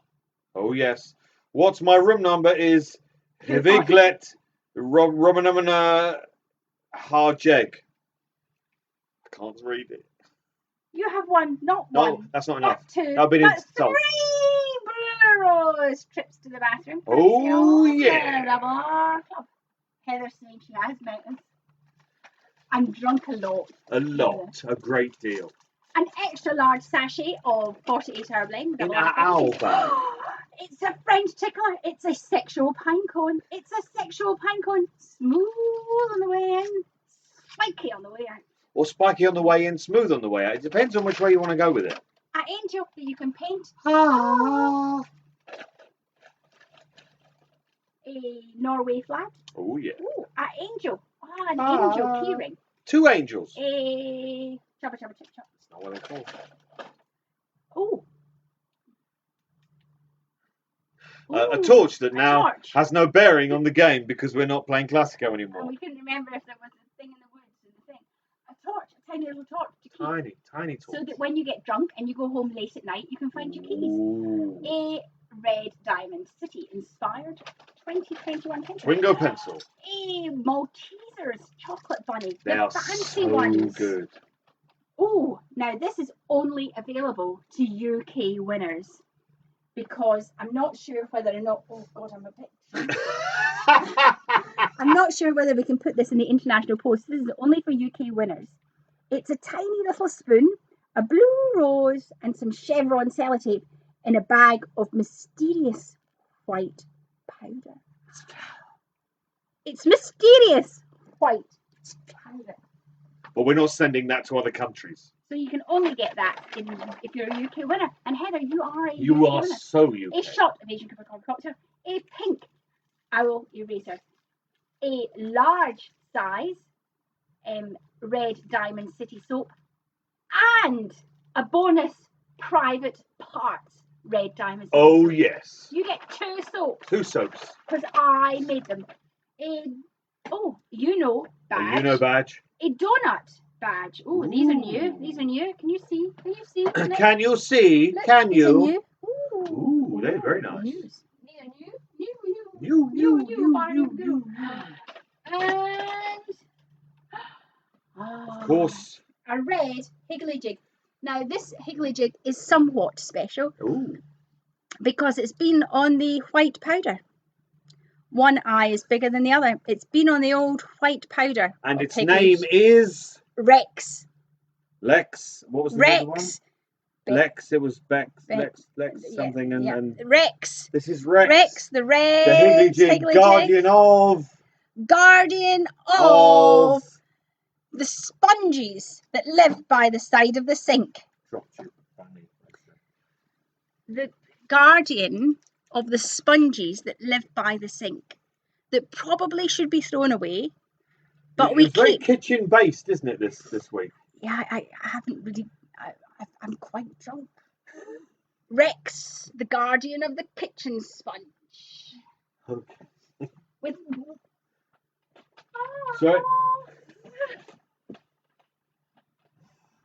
Oh yes. What's my room number is Hiviglet Romanamana Harjeg. I can't read it. You have one, not No, one. that's not enough. That's 2. That'll be an That's insult. 3 Blue trips to the bathroom. Oh, yeah. Club. Heather saying she has mountains. I'm drunk a lot. A lot. A great deal. An extra large sachet of 48-hour blend. In our owl bag. It's a French tickler. It's a sexual pine cone. It's a sexual pine cone. Smooth on the way in, spiky on the way out. Or spiky on the way in, smooth on the way out. It depends on which way you want to go with it. An angel that you can paint. A Norway flag. Oh yeah. Ooh, an angel. An angel keyring. 2 angels. A chopper chop. That's not what they're called. Oh. A torch that a now torch. has no bearing on the game because we're not playing Classico And anymore. we couldn't remember if there was a thing in the woods and the thing. A torch, a tiny little torch to keep. Tiny torch. So that when you get drunk and you go home late at night, you can find your keys. Ooh. A red diamond city inspired 2021 pencil. Twingo pencil. A Maltesers chocolate bunny. They the are fancy so ones. good. Oh, now this is only available to UK winners because I'm not sure whether or not. Oh God, I'm a bit. I'm not sure whether we can put this in the international post. This is only for UK winners. It's a tiny little spoon, a blue rose, and some chevron sellotape in a bag of mysterious white powder. It's mysterious white powder. But we're not sending that to other countries. So you can only get that if you're a UK winner. And Heather, you are a You UK are winner. so UK. A shot of Asian covered cocktail, a pink owl eraser, a large size red diamond city soap, and a bonus private parts red diamond city Oh, soap. yes. You get 2 soaps 2 soaps. because I made them. Badge. A UNO badge. A donut badge. Oh, these are new. These are new. Can you see? Can you see? Can you see? Can These are you? new. Ooh, they're very nice. These are new. New. And Of course. a red higgly jig. Now this higgly jig is somewhat special Ooh. because it's been on the white powder. One eye is bigger than the other. It's been on the old white powder. And its higgly name is Rex. Lex. What was the other one? Rex. Lex. It was Bex. Bex. Lex Yeah, something. yeah. And Rex. this is Rex. Rex, the red The higgly jig, guardian of the sponges that live by the side of the sink. The guardian of the sponges that live by the sink that probably should be thrown away, but It's we very keep. kitchen based, isn't it? This week. Yeah, I haven't really. I'm quite drunk. Rex, the guardian of the kitchen sponge. Okay. With. So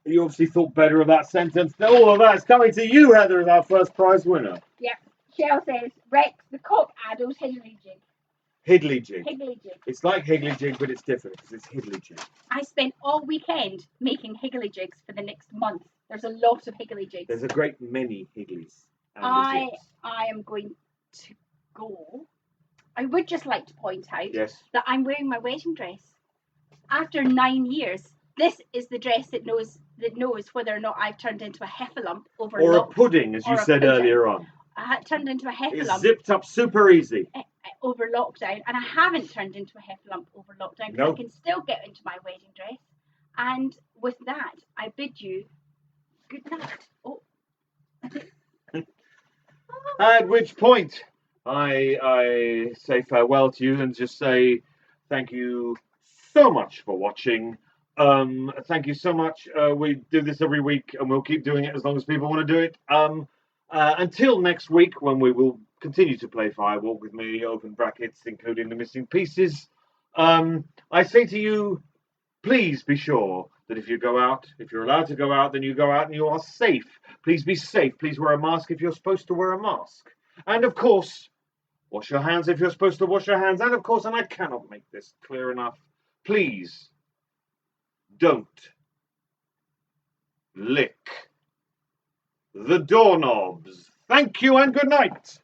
you obviously thought better of that sentence. All of that's coming to you, Heather, as our first prize winner. Yeah. Shell says Rex, the cock addles higgly jig. Higgly jig. Higgly jig. It's like higgly jig, but it's different because it's higgly jig. I spent all weekend making higgly jigs for the next month. There's a lot of higgly jigs. There's a great many higglies. I am going to go. I would just like to point out that I'm wearing my wedding dress. After 9 years, this is the dress that knows whether or not I've turned into a heffalump over or a pudding, as you said earlier on. I turned into a heffalump. It's zipped up super easy. Over lockdown, and I haven't turned into a heffalump over lockdown because I can still get into my wedding dress. And with that, I bid you good night. Oh. At which point, I say farewell to you and just say thank you so much for watching. Thank you so much. We do this every week, and we'll keep doing it as long as people want to do it. Until next week, when we will continue to play Firewalk with me, open brackets, including the missing pieces. I say to you, please be sure that if you go out, if you're allowed to go out, then you go out and you are safe. Please be safe. Please wear a mask if you're supposed to wear a mask. And of course, wash your hands if you're supposed to wash your hands. And of course, and I cannot make this clear enough, please don't lick the doorknobs. Thank you and good night.